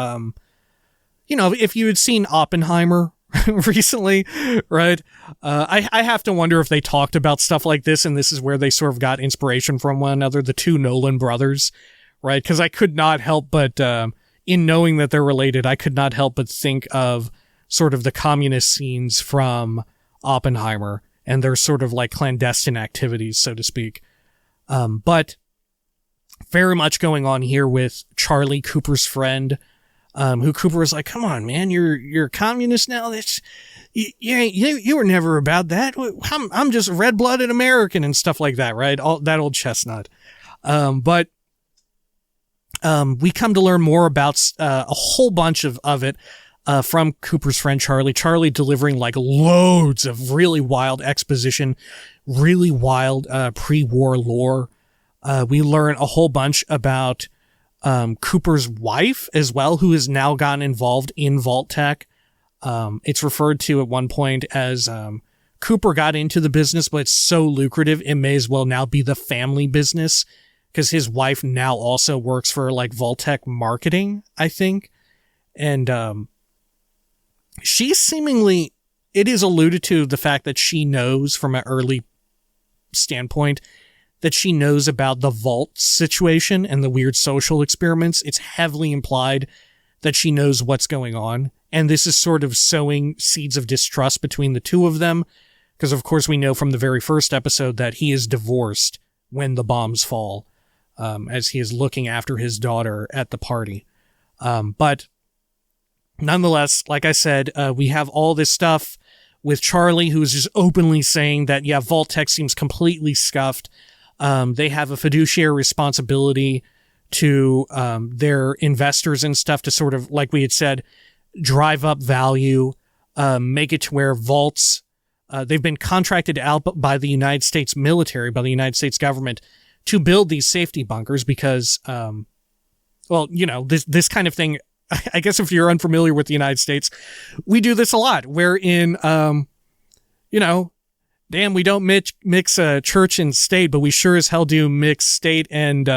if you had seen Oppenheimer recently, right? I have to wonder if they talked about stuff like this, and this is where they sort of got inspiration from one another, the two Nolan brothers, right? Because I could not help but, in knowing that they're related, I could not help but think of sort of the communist scenes from Oppenheimer and their sort of like clandestine activities, so to speak. But very much going on here with Charlie, Cooper's friend, who Cooper was like, come on, man, you're a communist now? You were never about that. I'm just a red-blooded American and stuff like that, right? That old chestnut. But we come to learn more about a whole bunch of it from Cooper's friend Charlie. Charlie delivering like loads of really wild exposition, really wild pre-war lore. We learn a whole bunch about Cooper's wife as well, who has now gotten involved in Vault-Tec. It's referred to at one point as Cooper got into the business, but it's so lucrative, it may as well now be the family business, because his wife now also works for like Vault-Tec marketing, I think. And she seemingly, it is alluded to the fact that she knows from an early standpoint that she knows about the vault situation and the weird social experiments. It's heavily implied that she knows what's going on. And this is sort of sowing seeds of distrust between the two of them. Because of course we know from the very first episode that he is divorced when the bombs fall, as he is looking after his daughter at the party. But nonetheless, like I said, we have all this stuff with Charlie, who's just openly saying that, yeah, Vault-Tec seems completely scuffed. They have a fiduciary responsibility to their investors and stuff to sort of, like we had said, drive up value, make it to where vaults, they've been contracted out by the United States military, by the United States government, to build these safety bunkers because, this kind of thing, I guess if you're unfamiliar with the United States, we do this a lot, wherein, damn, we don't mix church and state, but we sure as hell do mix state and,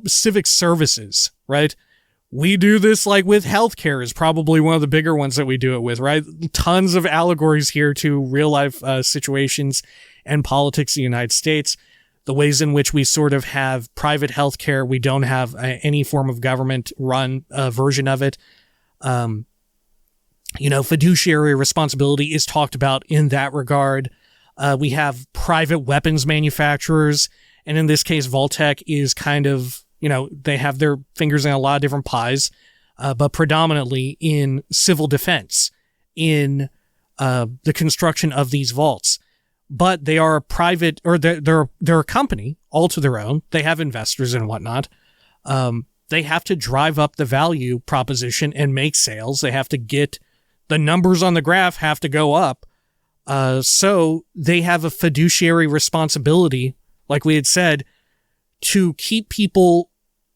civic services, right? We do this like with healthcare is probably one of the bigger ones that we do it with, right? Tons of allegories here to real life situations and politics in the United States. The ways in which we sort of have private healthcare, we don't have any form of government run version of it. Fiduciary responsibility is talked about in that regard. We have private weapons manufacturers, and in this case, Vault-Tec is kind of, they have their fingers in a lot of different pies, but predominantly in civil defense, in the construction of these vaults. But they are a private, or they're a company all to their own. They have investors and whatnot. They have to drive up the value proposition and make sales. They have to get the numbers on the graph have to go up. So they have a fiduciary responsibility, like we had said, to keep people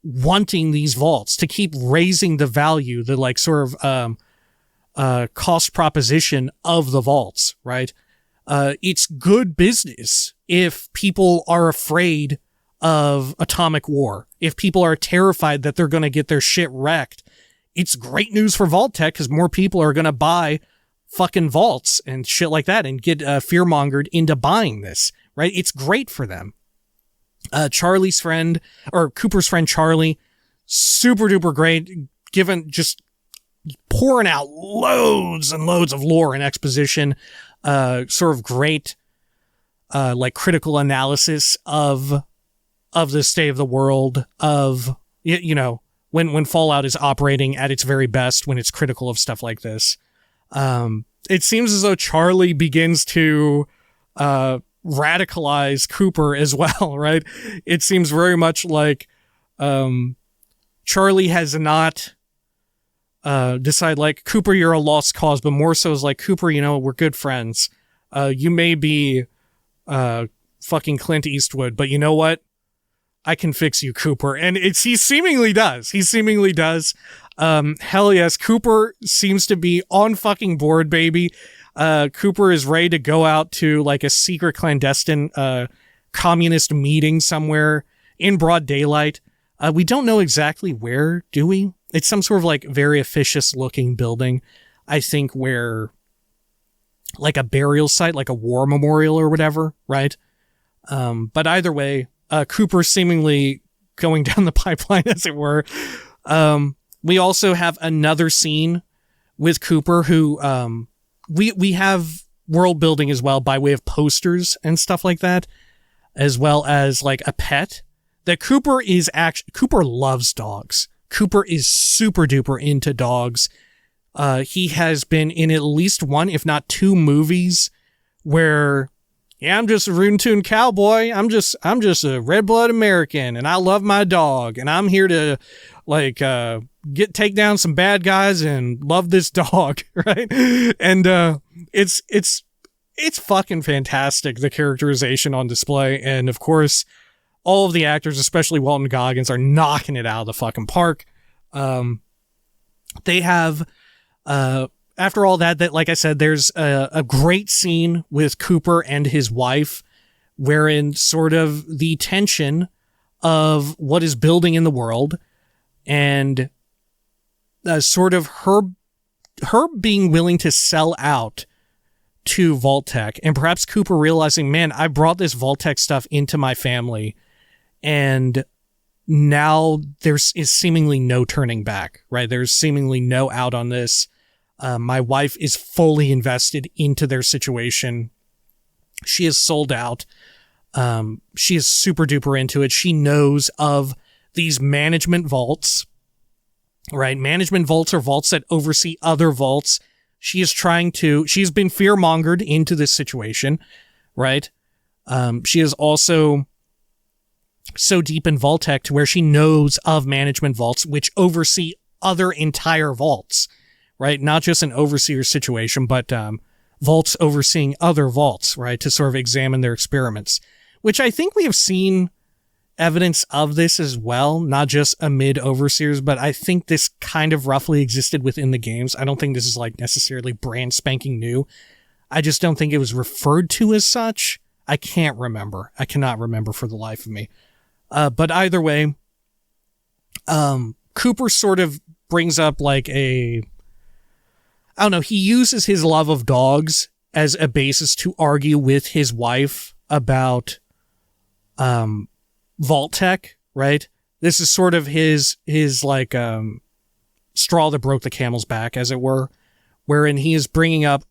wanting these vaults, to keep raising the value, the like sort of cost proposition of the vaults, right? it's good business if people are afraid of atomic war. If people are terrified that they're going to get their shit wrecked, it's great news for Vault-Tec because more people are going to buy fucking vaults and shit like that and get fear-mongered into buying this, right? It's great for them. Charlie's friend, or Cooper's friend Charlie, super duper great, given just pouring out loads and loads of lore and exposition, sort of great, like critical analysis of the state of the world, of, you know, when Fallout is operating at its very best, when it's critical of stuff like this. It seems as though Charlie begins to, radicalize Cooper as well, right? It seems very much like, Charlie has not, decided like, Cooper, you're a lost cause, but more so is like, Cooper, you know, we're good friends. You may be, fucking Clint Eastwood, but you know what? I can fix you, Cooper. And he seemingly does. Hell yes, Cooper seems to be on fucking board, baby. Cooper is ready to go out to like a secret clandestine, communist meeting somewhere in broad daylight. We don't know exactly where, do we? It's some sort of like very officious looking building. I think where like a burial site, like a war memorial or whatever, right? But either way, Cooper seemingly going down the pipeline, as it were. We also have another scene with Cooper who, we have world building as well by way of posters and stuff like that, as well as like a pet that Cooper loves dogs. Cooper is super duper into dogs. He has been in at least one, if not two movies where, yeah, I'm just a Rootin' Toon cowboy. I'm just a red-blooded American and I love my dog and I'm here to like, take down some bad guys and love this dog, right? And it's fucking fantastic, the characterization on display, and of course all of the actors, especially Walton Goggins, are knocking it out of the fucking park. They have after all that like I said, there's a great scene with Cooper and his wife wherein sort of the tension of what is building in the world and sort of her being willing to sell out to Vault-Tec, and perhaps Cooper realizing, man, I brought this Vault-Tec stuff into my family, and now is seemingly no turning back, right? There's seemingly no out on this. My wife is fully invested into their situation. She is sold out. She is super duper into it. She knows of these management vaults, right? Management vaults are vaults that oversee other vaults. She's been fear-mongered into this situation, right? She is also so deep in Vault-Tec to where she knows of management vaults, which oversee other entire vaults, right? Not just an overseer situation, but vaults overseeing other vaults, right? To sort of examine their experiments, which I think we have seen evidence of this as well, not just amid overseers, but I think this kind of roughly existed within the games. I don't think this is like necessarily brand spanking new. I just don't think it was referred to as such. I can't remember. I cannot remember for the life of me. But either way, Cooper sort of brings up like I don't know, he uses his love of dogs as a basis to argue with his wife about, Vault-Tec, right? This is sort of his like, straw that broke the camel's back, as it were, wherein he is bringing up,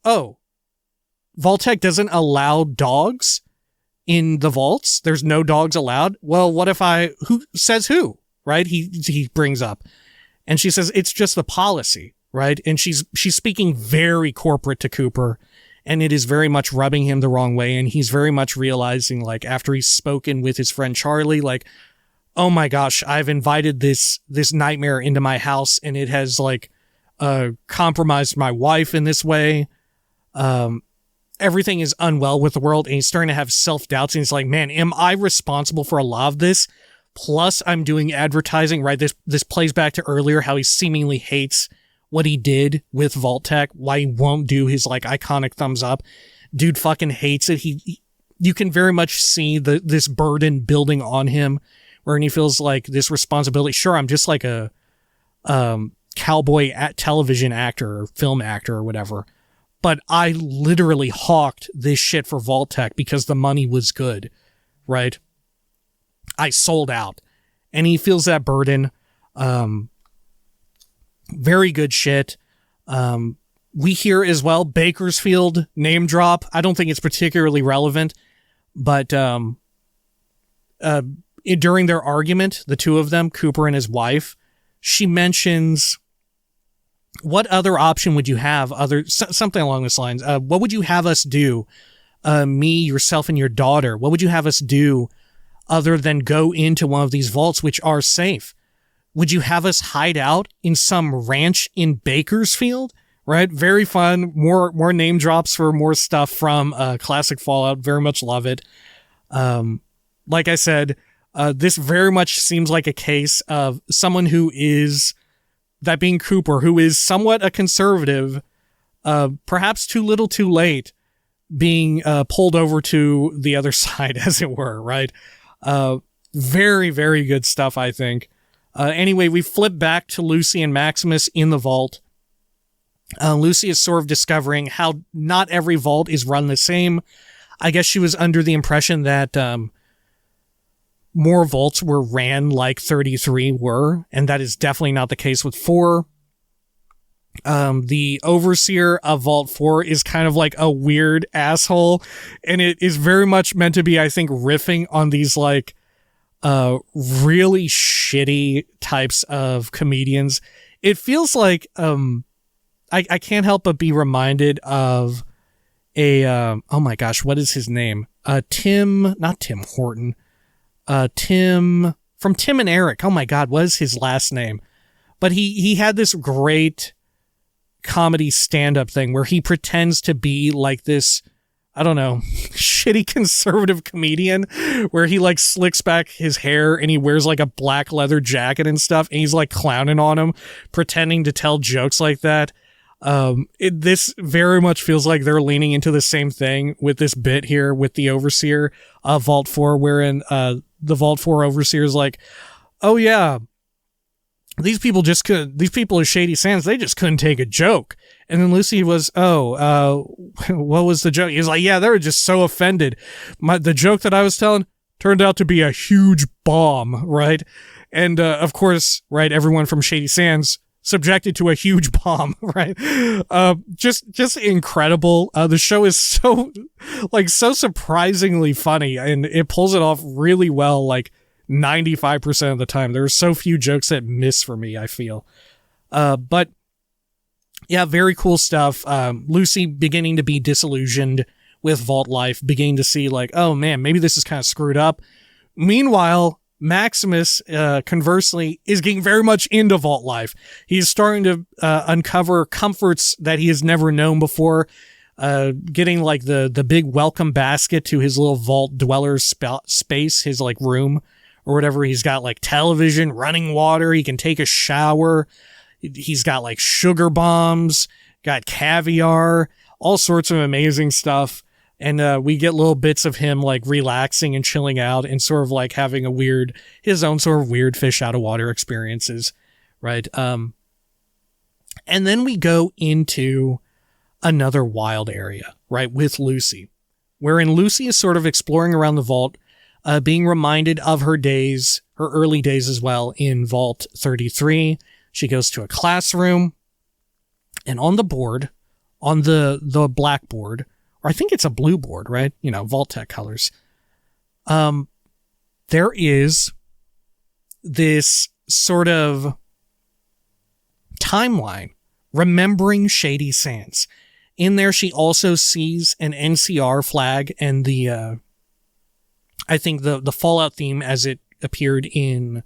Vault-Tec doesn't allow dogs in the vaults. There's no dogs allowed. Well, what if who says who, right? He brings up, and she says, it's just the policy, right? And she's speaking very corporate to Cooper, and it is very much rubbing him the wrong way. And he's very much realizing, like, after he's spoken with his friend Charlie, like, oh my gosh, I've invited this nightmare into my house, and it has like, compromised my wife in this way. Everything is unwell with the world, and he's starting to have self-doubts, and he's like, man, am I responsible for a lot of this? Plus, I'm doing advertising, right? This plays back to earlier, how he seemingly hates what he did with Vault-Tec, why he won't do his, like, iconic thumbs up. Dude fucking hates it. You can very much see this burden building on him, where he feels like this responsibility. Sure, I'm just like a cowboy television actor or film actor or whatever, but I literally hawked this shit for Vault-Tec because the money was good, right? I sold out, and he feels that burden. Very good shit. We hear as well Bakersfield name drop. I don't think it's particularly relevant, but during their argument, the two of them, Cooper and his wife, she mentions, what other option would you have? Something along those lines. What would you have us do? Me, yourself, and your daughter. What would you have us do other than go into one of these vaults, which are safe? Would you have us hide out in some ranch in Bakersfield? Right? Very fun. More name drops for more stuff from classic Fallout. Very much love it. Like I said, this very much seems like a case of someone who is, that being Cooper, who is somewhat a conservative, perhaps too little too late, being pulled over to the other side, as it were, right? Very, very good stuff, I think. Anyway, we flip back to Lucy and Maximus in the vault. Lucy is sort of discovering how not every vault is run the same. I guess she was under the impression that more vaults were ran like 33 were, and that is definitely not the case with 4. The overseer of Vault 4 is kind of like a weird asshole, and it is very much meant to be, I think, riffing on these like really shitty types of comedians. It feels like I can't help but be reminded of a oh my gosh, what is his name? Not Tim Horton. Tim from Tim and Eric. Oh my God, what is his last name? But he had this great comedy stand-up thing where he pretends to be like this, I don't know, shitty conservative comedian, where he like slicks back his hair and he wears like a black leather jacket and stuff, and he's like clowning on him, pretending to tell jokes like that. This very much feels like they're leaning into the same thing with this bit here with the overseer of Vault 4, wherein the Vault 4 overseer is like, oh yeah, these people are Shady Sands, they just couldn't take a joke. And then Lucy was, what was the joke? He was like, yeah, they were just so offended. The joke that I was telling turned out to be a huge bomb, right? And of course, right, everyone from Shady Sands subjected to a huge bomb, right? Just incredible. The show is so surprisingly funny, and it pulls it off really well, like 95% of the time. There are so few jokes that miss for me, I feel. But yeah, very cool stuff. Lucy beginning to be disillusioned with Vault life, beginning to see like, oh man, maybe this is kind of screwed up. Meanwhile, Maximus, conversely, is getting very much into Vault life. He's starting to uncover comforts that he has never known before, getting like the big welcome basket to his little Vault dweller space, his like room or whatever. He's got like television, running water, he can take a shower, he's got like sugar bombs, got caviar, all sorts of amazing stuff. And we get little bits of him like relaxing and chilling out and sort of like having his own sort of weird fish out of water experiences, right? And then we go into another wild area, right, with Lucy, wherein Lucy is sort of exploring around the vault, being reminded of her early days as well in Vault 33. She goes to a classroom, and on the board, on the blackboard, or I think it's a blue board, right? You know, Vault-Tec colors. There is this sort of timeline remembering Shady Sands. In there, she also sees an NCR flag and the I think the Fallout theme as it appeared in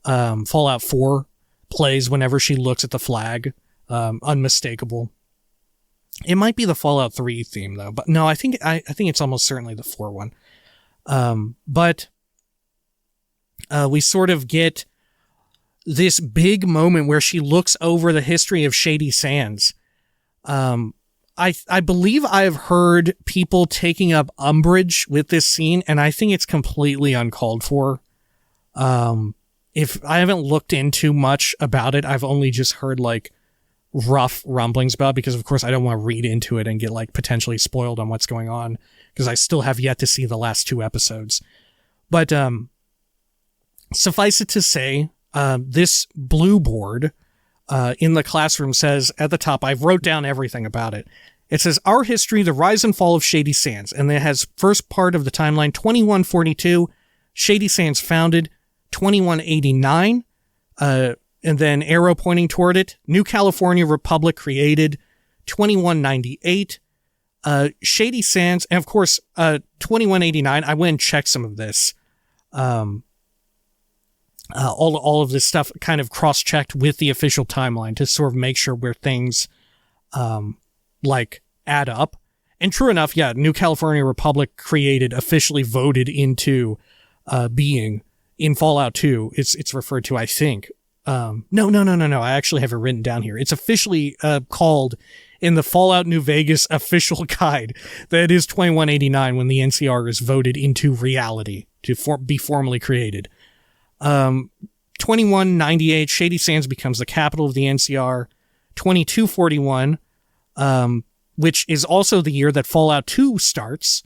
Fallout 4 plays whenever she looks at the flag. Unmistakable. It might be the Fallout 3 theme though, but no, I think it's almost certainly the 4 one. But we sort of get this big moment where she looks over the history of Shady Sands. I believe I've heard people taking up umbrage with this scene, and I think it's completely uncalled for. If I haven't looked into much about it, I've only just heard like rough rumblings about it, because of course I don't want to read into it and get like potentially spoiled on what's going on, because I still have yet to see the last 2 episodes. But suffice it to say, this blue board in the classroom says at the top, I've wrote down everything about it. It says, Our History, The Rise and Fall of Shady Sands. And it has first part of the timeline, 2142, Shady Sands founded, 2189, and then arrow pointing toward it, New California Republic created, 2198, Shady Sands, and of course, 2189, I went and checked some of this. All of this stuff kind of cross-checked with the official timeline to sort of make sure where things, like, add up. And true enough, yeah, New California Republic created, officially voted into, being in Fallout 2. It's referred to, I think. No. I actually have it written down here. It's officially, called in the Fallout New Vegas official guide that it is 2189 when the NCR is voted into reality to be formally created. 2198, Shady Sands becomes the capital of the NCR. 2241, which is also the year that Fallout 2 starts.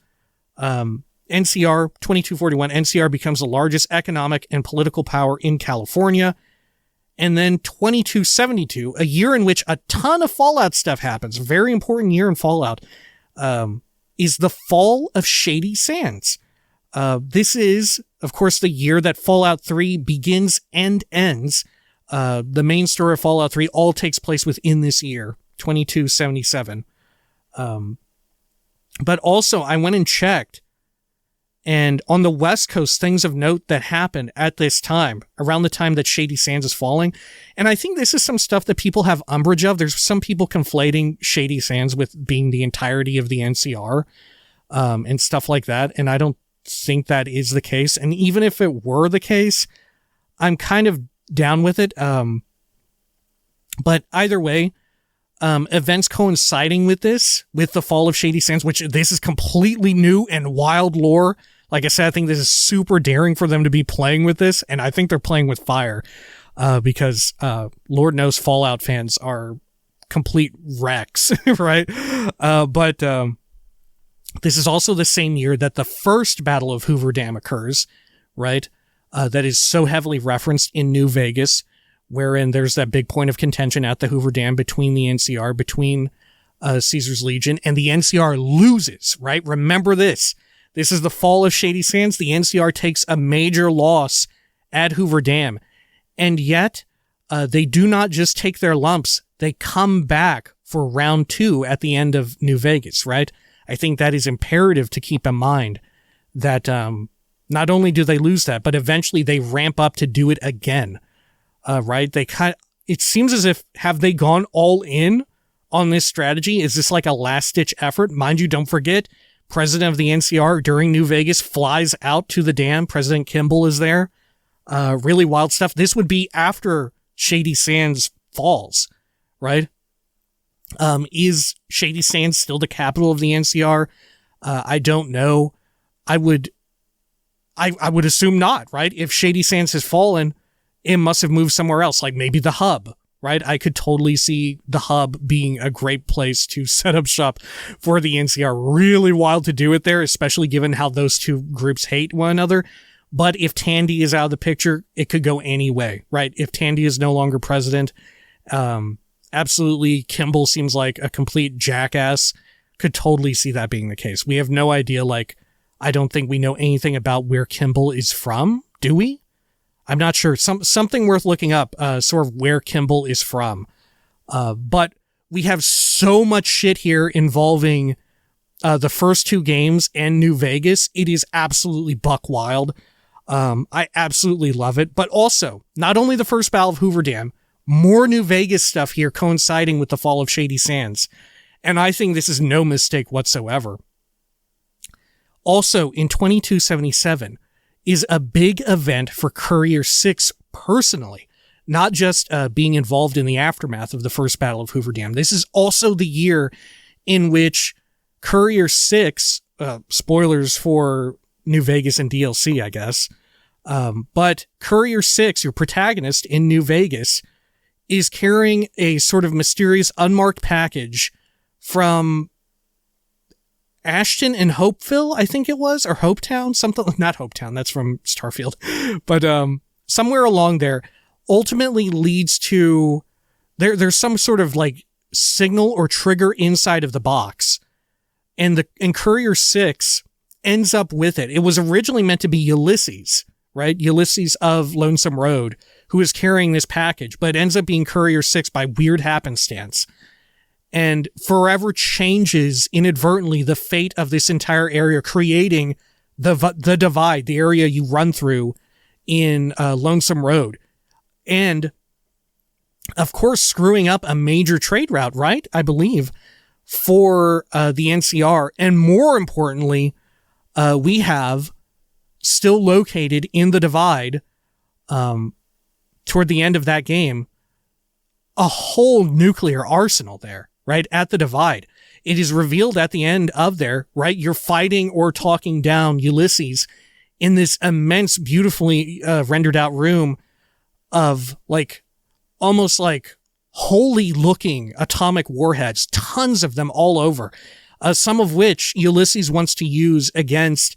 NCR, 2241, NCR becomes the largest economic and political power in California. And then 2272, a year in which a ton of Fallout stuff happens, a very important year in Fallout, is the fall of Shady Sands. This is, of course, the year that Fallout 3 begins and ends. The main story of Fallout 3 all takes place within this year, 2277. But also, I went and checked, and on the West Coast, things of note that happen at this time, around the time that Shady Sands is falling. And I think this is some stuff that people have umbrage of. There's some people conflating Shady Sands with being the entirety of the NCR, and stuff like that. And I don't think that is the case. And even if it were the case, I'm kind of down with it. But either way, events coinciding with this, with the fall of Shady Sands, which this is completely new and wild lore. Like I said, I think this is super daring for them to be playing with this, and I think they're playing with fire, because Lord knows Fallout fans are complete wrecks, right? But this is also the same year that the first Battle of Hoover Dam occurs, right? That is so heavily referenced in New Vegas, wherein there's that big point of contention at the Hoover Dam between the NCR, between Caesar's Legion, and the NCR loses, right? Remember this. This is the fall of Shady Sands. The NCR takes a major loss at Hoover Dam. And yet, they do not just take their lumps. They come back for round 2 at the end of New Vegas, right? I think that is imperative to keep in mind that not only do they lose that, but eventually they ramp up to do it again, right? It seems as if, have they gone all in on this strategy? Is this like a last-ditch effort? Mind you, don't forget, President of the NCR during New Vegas flies out to the dam. President Kimball is there. Really wild stuff. This would be after Shady Sands falls, right? Is Shady Sands still the capital of the NCR? I don't know. I would assume not, right? If Shady Sands has fallen, it must have moved somewhere else, like maybe the hub, right? I could totally see the hub being a great place to set up shop for the NCR. Really wild to do it there, especially given how those two groups hate one another. But if Tandy is out of the picture, it could go any way, right? If Tandy is no longer president, absolutely, Kimball seems like a complete jackass. Could totally see that being the case. We have no idea, I don't think we know anything about where Kimball is from, do we? I'm not sure. Something worth looking up, sort of where Kimball is from. But we have so much shit here involving the first 2 games and New Vegas. It is absolutely buck wild. I absolutely love it. But also, not only the first Battle of Hoover Dam, more New Vegas stuff here coinciding with the fall of Shady Sands. And I think this is no mistake whatsoever. Also, in 2277 is a big event for Courier 6 personally, not just being involved in the aftermath of the first Battle of Hoover Dam. This is also the year in which Courier 6, spoilers for New Vegas and DLC, I guess, but Courier 6, your protagonist in New Vegas, is carrying a sort of mysterious unmarked package from Ashton and Hopeville, I think it was, or Hopetown, something, not Hopetown, that's from Starfield, but somewhere along there, ultimately leads to, there's some sort of like signal or trigger inside of the box, and Courier 6 ends up with it. It was originally meant to be Ulysses, right? Ulysses of Lonesome Road, who is carrying this package, but it ends up being Courier 6 by weird happenstance, and forever changes inadvertently the fate of this entire area, creating the divide, the area you run through in Lonesome Road. And, of course, screwing up a major trade route, right? I believe, for the NCR. And more importantly, we have, still located in the divide, toward the end of that game, a whole nuclear arsenal there, right, at the divide. It is revealed at the end of there, right, you're fighting or talking down Ulysses in this immense, beautifully rendered out room of, like, almost like holy looking atomic warheads, tons of them all over, some of which Ulysses wants to use against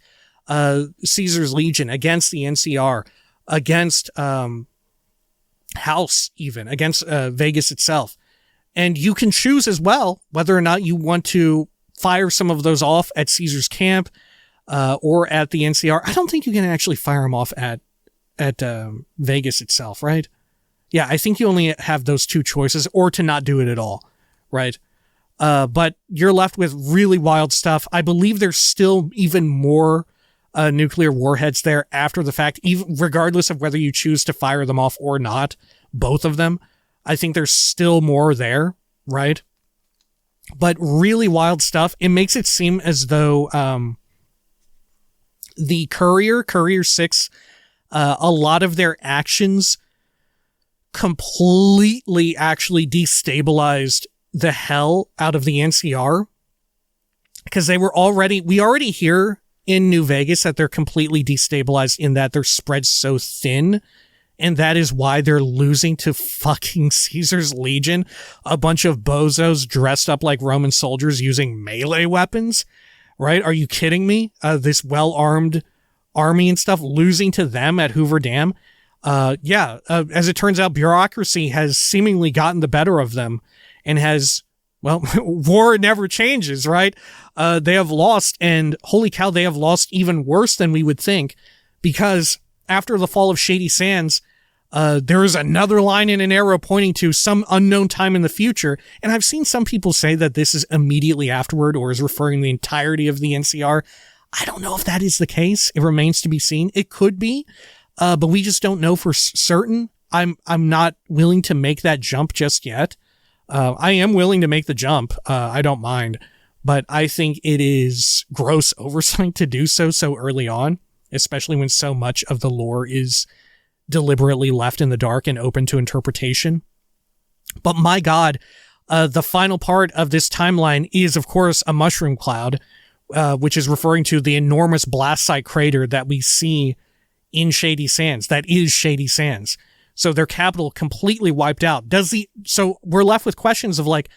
Caesar's Legion, against the NCR, against House, even against Vegas itself. And you can choose as well whether or not you want to fire some of those off at Caesar's camp or at the NCR. I don't think you can actually fire them off at Vegas itself, right? Yeah, I think you only have those two choices, or to not do it at all, right? But you're left with really wild stuff. I believe there's still even more nuclear warheads there after the fact, even regardless of whether you choose to fire them off or not, both of them. I think there's still more there, right? But really wild stuff. It makes it seem as though the Courier 6, a lot of their actions completely actually destabilized the hell out of the NCR, because we already hear in New Vegas that they're completely destabilized in that they're spread so thin, and that is why they're losing to fucking Caesar's Legion, a bunch of bozos dressed up like Roman soldiers using melee weapons, right? Are you kidding me? This well-armed army and stuff, losing to them at Hoover Dam. As it turns out, bureaucracy has seemingly gotten the better of them and has, well, war never changes, right? They have lost, and holy cow, they have lost even worse than we would think, because after the fall of Shady Sands, there is another line in an arrow pointing to some unknown time in the future, and I've seen some people say that this is immediately afterward or is referring the entirety of the NCR. I don't know if that is the case. It remains to be seen. It could be, but we just don't know for certain. I'm not willing to make that jump just yet. I am willing to make the jump. I don't mind, but I think it is gross oversight to do so early on, especially when so much of the lore is deliberately left in the dark and open to interpretation. But my God, the final part of this timeline is, of course, a mushroom cloud, which is referring to the enormous blast site crater that we see in Shady Sands. That is Shady Sands. So their capital completely wiped out. So we're left with questions of like,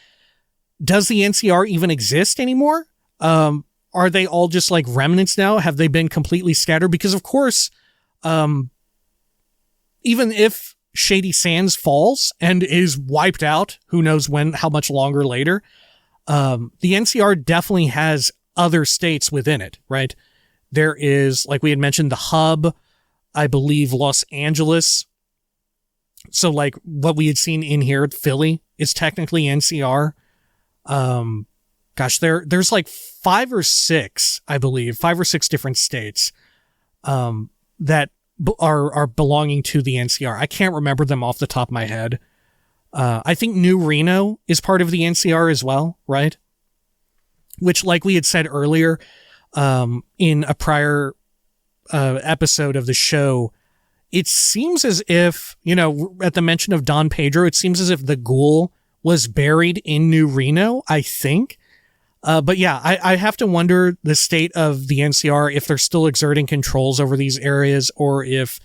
does the NCR even exist anymore? Are they all just like remnants now? Have they been completely scattered? Because of course, even if Shady Sands falls and is wiped out, who knows when, how much longer later, the NCR definitely has other states within it, right? There is, like we had mentioned, the hub, I believe Los Angeles. So like what we had seen in here at Philly is technically NCR. There's like 5 or 6 different states, that are belonging to the NCR. I can't remember them off the top of my head. I think New Reno is part of the NCR as well, right? Which, like we had said earlier, in a prior episode of the show, it seems as if, at the mention of Don Pedro, it seems as if the ghoul was buried in New Reno, I think. But yeah, I have to wonder the state of the NCR, if they're still exerting controls over these areas or if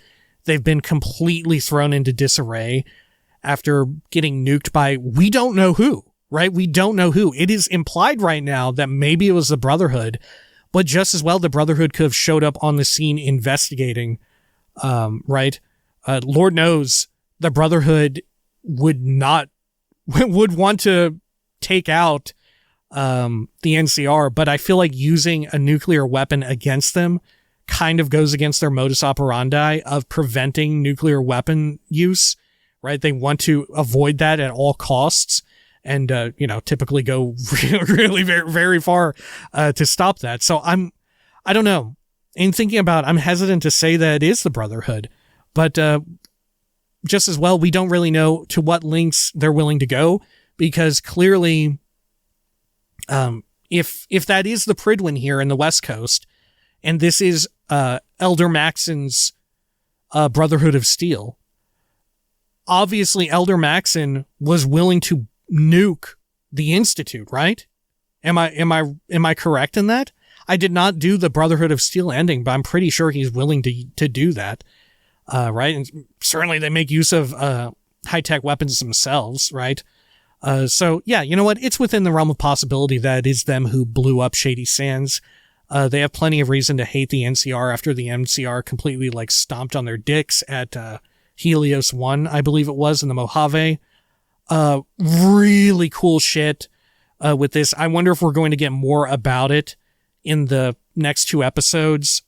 they've been completely thrown into disarray after getting nuked by we don't know who, right? We don't know who. It is implied right now that maybe it was the Brotherhood, but just as well, the Brotherhood could have showed up on the scene investigating, right? Lord knows the Brotherhood would want to take out the NCR, but I feel like using a nuclear weapon against them kind of goes against their modus operandi of preventing nuclear weapon use, right? They want to avoid that at all costs and, typically go really very, very far to stop that. So I don't know. In thinking about it, I'm hesitant to say that it is the Brotherhood, but just as well, we don't really know to what lengths they're willing to go, because clearly if that is the Pridwin here in the West Coast, and this is Elder Maxon's Brotherhood of Steel, obviously Elder Maxon was willing to nuke the Institute, right? Am I correct in that? I did not do the Brotherhood of Steel ending, but I'm pretty sure he's willing to do that, right? And certainly they make use of high-tech weapons themselves, right? So yeah, you know what? It's within the realm of possibility that it is them who blew up Shady Sands. They have plenty of reason to hate the NCR after the NCR completely stomped on their dicks at Helios 1, I believe it was, in the Mojave. Really cool shit with this. I wonder if we're going to get more about it in the next 2 episodes.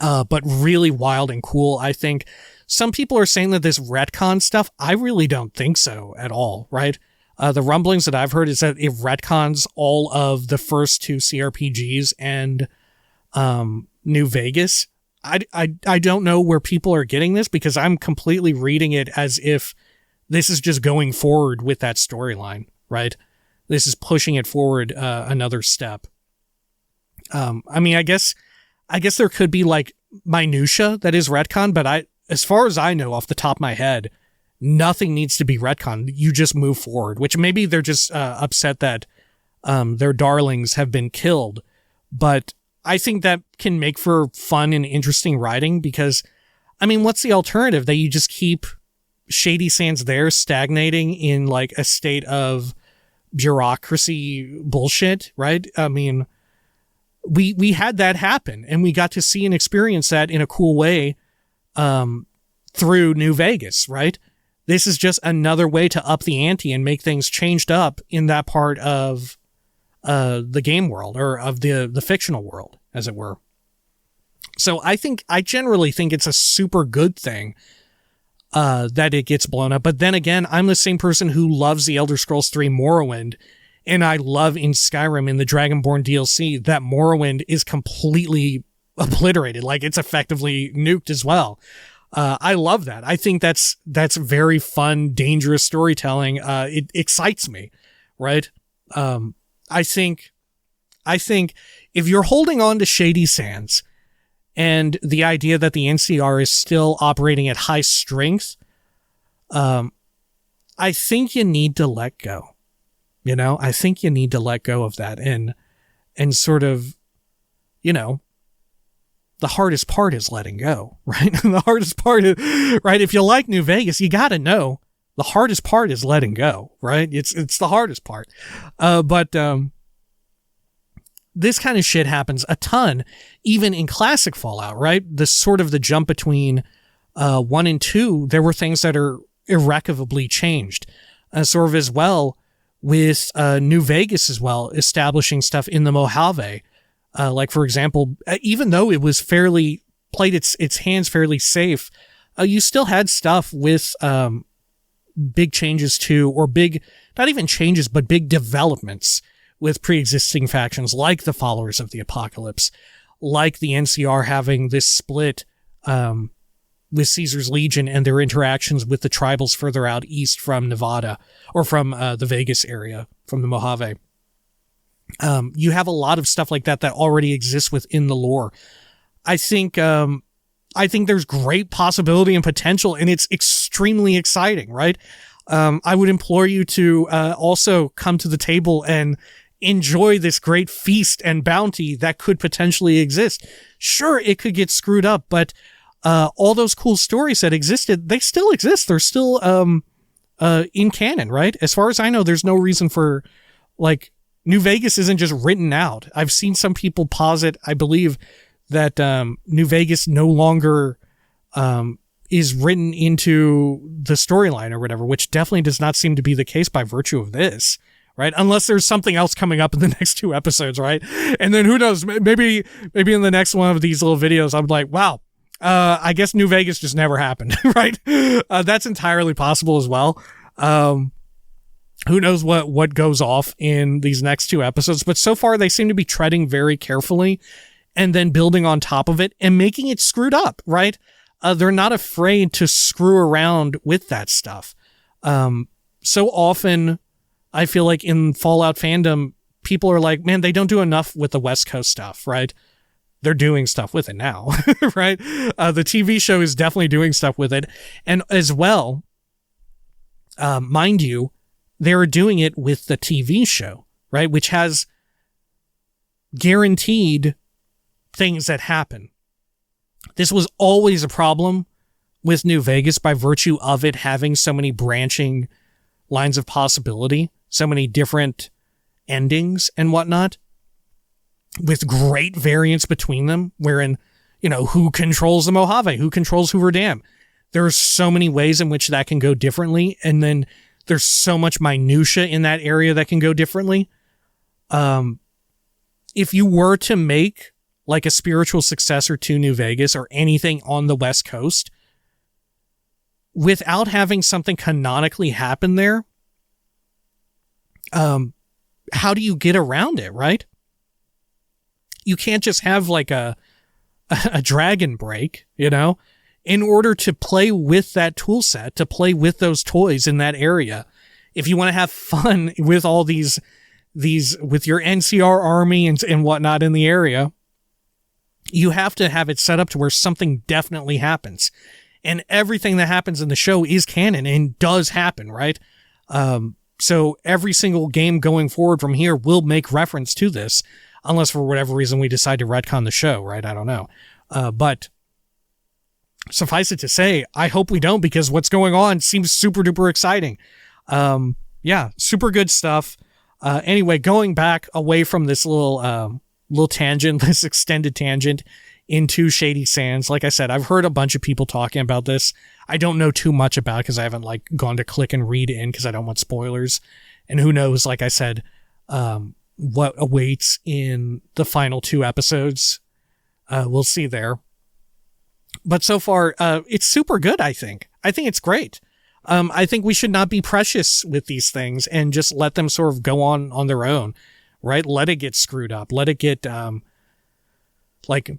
But really wild and cool, I think. Some people are saying that this retcon stuff, I really don't think so at all, right? The rumblings that I've heard is that it retcons all of the first 2 CRPGs and New Vegas. I don't know where people are getting this, because I'm completely reading it as if this is just going forward with that storyline, right? This is pushing it forward another step. I guess there could be minutia that is retcon, but as far as I know off the top of my head, nothing needs to be retconned. You just move forward, which maybe they're just upset that their darlings have been killed. But I think that can make for fun and interesting writing, because, what's the alternative? That you just keep Shady Sands there stagnating in a state of bureaucracy bullshit, right? We had that happen, and we got to see and experience that in a cool way through New Vegas, right? This is just another way to up the ante and make things changed up in that part of the game world, or of the fictional world, as it were. So I generally think it's a super good thing that it gets blown up. But then again, I'm the same person who loves the Elder Scrolls 3 Morrowind, and I love in Skyrim, in the Dragonborn DLC, that Morrowind is completely obliterated. It's effectively nuked as well. I love that. I think that's very fun, dangerous storytelling. It excites me, right? I think if you're holding on to Shady Sands and the idea that the NCR is still operating at high strength, I think you need to let go. I think you need to let go of that and sort of, the hardest part is letting go, right? The hardest part is, right? If you like New Vegas, you got to know the hardest part is letting go, right? It's the hardest part. But this kind of shit happens a ton, even in classic Fallout, right? The jump between 1 and 2, there were things that are irrevocably changed. Sort of as well with New Vegas as well, establishing stuff in the Mojave. For example, even though it was played its hands fairly safe, you still had stuff with big changes to, or not even changes, but big developments with pre-existing factions like the Followers of the Apocalypse, like the NCR having this split with Caesar's Legion and their interactions with the tribals further out east from Nevada, or from the Vegas area, from the Mojave. You have a lot of stuff like that already exists within the lore. I think there's great possibility and potential, and it's extremely exciting, right? I would implore you to also come to the table and enjoy this great feast and bounty that could potentially exist. Sure, it could get screwed up, but all those cool stories that existed, they still exist. They're still in canon, right? As far as I know, there's no reason for, like, New Vegas isn't just written out. I've seen some people posit, I believe, that New Vegas no longer is written into the storyline or whatever, which definitely does not seem to be the case by virtue of this, right? Unless there's something else coming up in the next 2 episodes, right? And then who knows, maybe in the next one of these little videos, I'm like, wow, I guess New Vegas just never happened, right? That's entirely possible as well. Who knows what goes off in these next 2 episodes, but so far they seem to be treading very carefully and then building on top of it and making it screwed up, right? They're not afraid to screw around with that stuff. So often I feel like in Fallout fandom, people are like, man, they don't do enough with the West Coast stuff, right? They're doing stuff with it now, right? The TV show is definitely doing stuff with it. And as well, mind you, they're doing it with the TV show, right? Which has guaranteed things that happen. This was always a problem with New Vegas by virtue of it having so many branching lines of possibility, so many different endings and whatnot, with great variance between them, wherein, you know, who controls the Mojave, who controls Hoover Dam. There are so many ways in which that can go differently, and then there's so much minutia in that area that can go differently. If you were to make like a spiritual successor to New Vegas or anything on the West Coast, without having something canonically happen there, how do you get around it, right? You can't just have like a dragon break, you know? In order to play with that tool set, to play with those toys in that area, if you want to have fun with all these with your NCR army and whatnot in the area, you have to have it set up to where something definitely happens. And everything that happens in the show is canon and does happen, right? So every single game going forward from here will make reference to this, unless for whatever reason we decide to retcon the show, right? I don't know. But suffice it to say, I hope we don't, because what's going on seems super duper exciting. Yeah, super good stuff. Anyway, going back away from this little tangent, this extended tangent into Shady Sands. Like I said, I've heard a bunch of people talking about this. I don't know too much about it because I haven't like gone to click and read in because I don't want spoilers. And who knows, like I said, what awaits in the final 2 episodes. We'll see there. But so far, it's super good, I think. I think it's great. I think we should not be precious with these things and just let them sort of go on their own, right? Let it get screwed up. Let it get, like,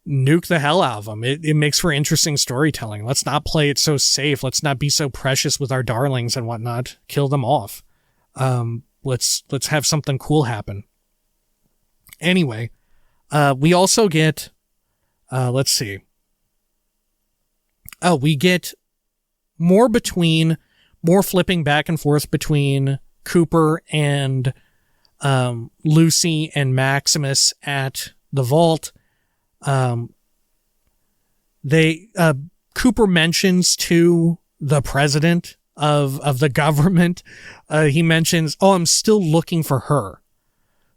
nuke the hell out of them. It makes for interesting storytelling. Let's not play it so safe. Let's not be so precious with our darlings and whatnot. Kill them off. Let's have something cool happen. Anyway, we also get, let's see. Oh, we get more flipping back and forth between Cooper and Lucy and Maximus at the vault. Cooper mentions to the president of the government, he mentions, oh, I'm still looking for her.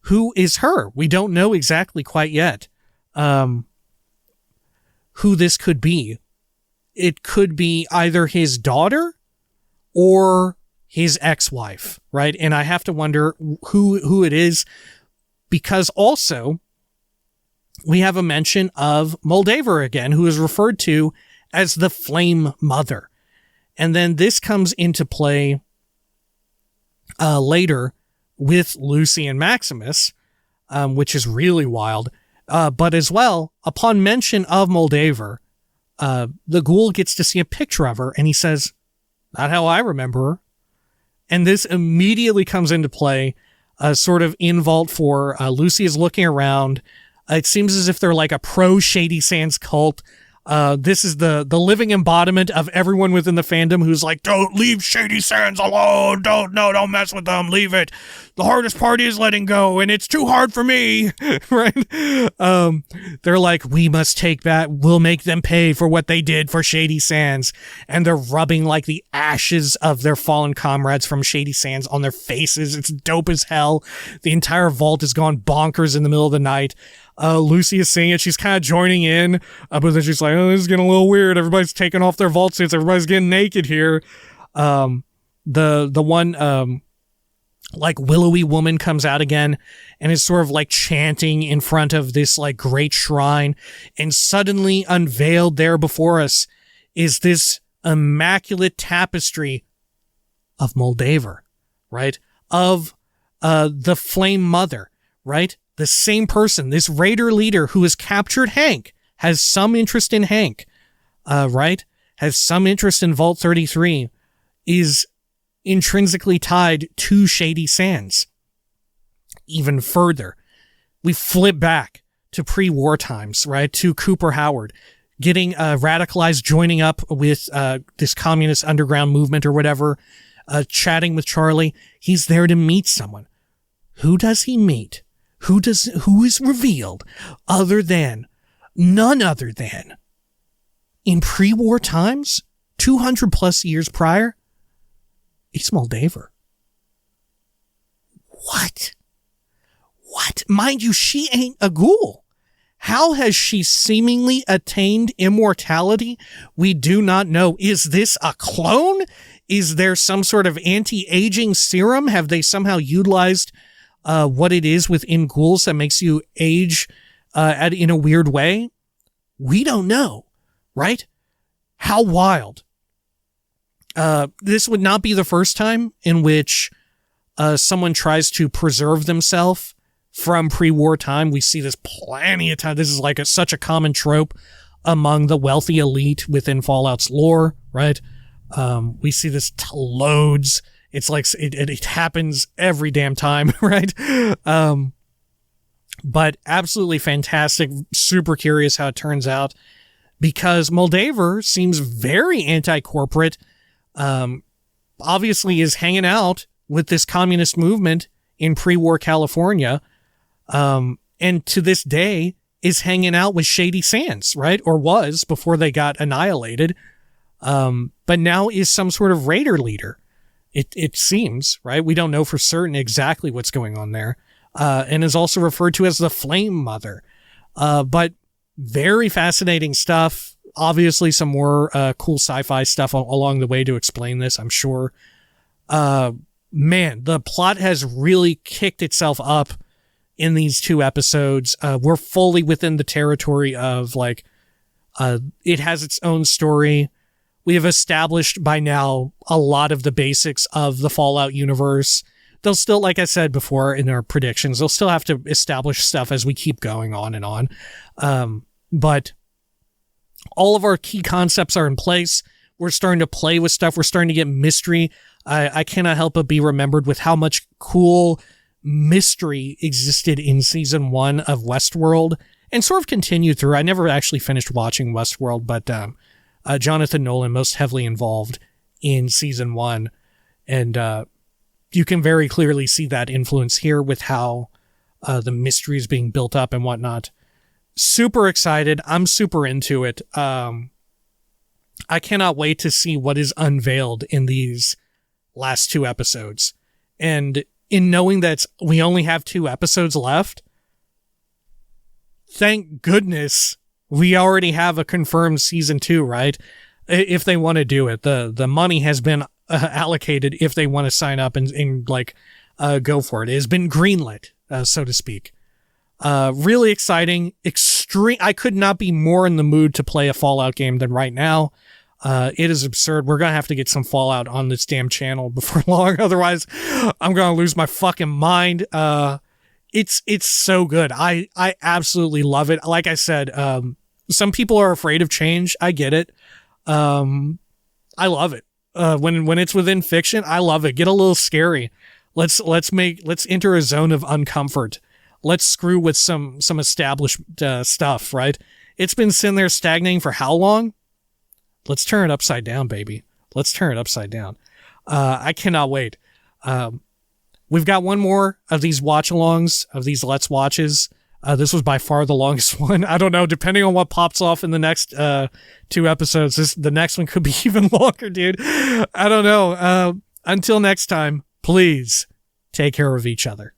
Who is her? We don't know exactly quite yet who this could be. It could be either his daughter or his ex-wife, right? And I have to wonder who it is, because also we have a mention of Moldaver again, who is referred to as the Flame Mother. And then this comes into play later with Lucy and Maximus, which is really wild. But as well, upon mention of Moldaver, the ghoul gets to see a picture of her, and he says, not how I remember her. And this immediately comes into play, sort of in Vault 4. Lucy is looking around. It seems as if they're like a pro Shady Sands cult. This is the living embodiment of everyone within the fandom who's like, don't leave Shady Sands alone. Don't mess with them. Leave it. The hardest part is letting go, and it's too hard for me. Right? They're like, we must take back. We'll make them pay for what they did for Shady Sands. And they're rubbing like the ashes of their fallen comrades from Shady Sands on their faces. It's dope as hell. The entire vault has gone bonkers in the middle of the night. Lucy is seeing it. She's kind of joining in, but then she's like, oh, this is getting a little weird. Everybody's taking off their vault suits. Everybody's getting naked here. The one, like willowy woman comes out again and is sort of like chanting in front of this like great shrine, and suddenly unveiled there before us is this immaculate tapestry of Moldaver, right? Of, the Flame Mother, right? The same person, this raider leader who has captured Hank, has some interest in Hank, right? Has some interest in Vault 33, is intrinsically tied to Shady Sands. Even further, we flip back to pre-war times, right? To Cooper Howard getting radicalized, joining up with this communist underground movement or whatever, chatting with Charlie. He's there to meet someone. Who does he meet? Who is revealed none other than, in pre-war times, 200 plus years prior, it's Moldaver. What? Mind you, she ain't a ghoul. How has she seemingly attained immortality? We do not know. Is this a clone? Is there some sort of anti-aging serum? Have they somehow utilized what it is within ghouls that makes you age in a weird way? We don't know, right? How wild. This would not be the first time in which someone tries to preserve themselves from pre-war time. We see this plenty of time. This is like such a common trope among the wealthy elite within Fallout's lore, right? We see this loads. It's like it happens every damn time, right? But absolutely fantastic. Super curious how it turns out, because Moldaver seems very anti-corporate. Obviously is hanging out with this communist movement in pre-war California, and to this day is hanging out with Shady Sands, right? Or was before they got annihilated. But now is some sort of raider leader. It seems, right? We don't know for certain exactly what's going on there. And is also referred to as the Flame Mother. But very fascinating stuff. Obviously some more cool sci-fi stuff along the way to explain this, I'm sure. Man, the plot has really kicked itself up in these 2 episodes. We're fully within the territory of like, it has its own story. We have established by now a lot of the basics of the Fallout universe. They'll still, like I said before in our predictions, they'll still have to establish stuff as we keep going on and on. But all of our key concepts are in place. We're starting to play with stuff. We're starting to get mystery. I cannot help but be remembered with how much cool mystery existed in season 1 of Westworld and sort of continued through. I never actually finished watching Westworld, but Jonathan Nolan most heavily involved in season 1. And you can very clearly see that influence here with how the mystery is being built up and whatnot. Super excited. I'm super into it. I cannot wait to see what is unveiled in these last 2 episodes. And in knowing that we only have 2 episodes left, thank goodness we already have a confirmed season 2, right? If they want to do it. The money has been allocated if they want to sign up and go for it. It has been greenlit, so to speak. Really exciting. Extreme. I could not be more in the mood to play a Fallout game than right now. It is absurd. We're gonna have to get some Fallout on this damn channel before long. Otherwise, I'm gonna lose my fucking mind. It's so good. I absolutely love it. Like I said, some people are afraid of change. I get it. I love it. When it's within fiction, I love it. Get a little scary. Let's enter a zone of uncomfort. Let's screw with some established stuff, right? It's been sitting there stagnating for how long? Let's turn it upside down, baby. Let's turn it upside down. I cannot wait. We've got one more of these watch-alongs, of these Let's Watches. This was by far the longest one. I don't know, depending on what pops off in the next 2 episodes, the next one could be even longer, dude. I don't know. Until next time, please take care of each other.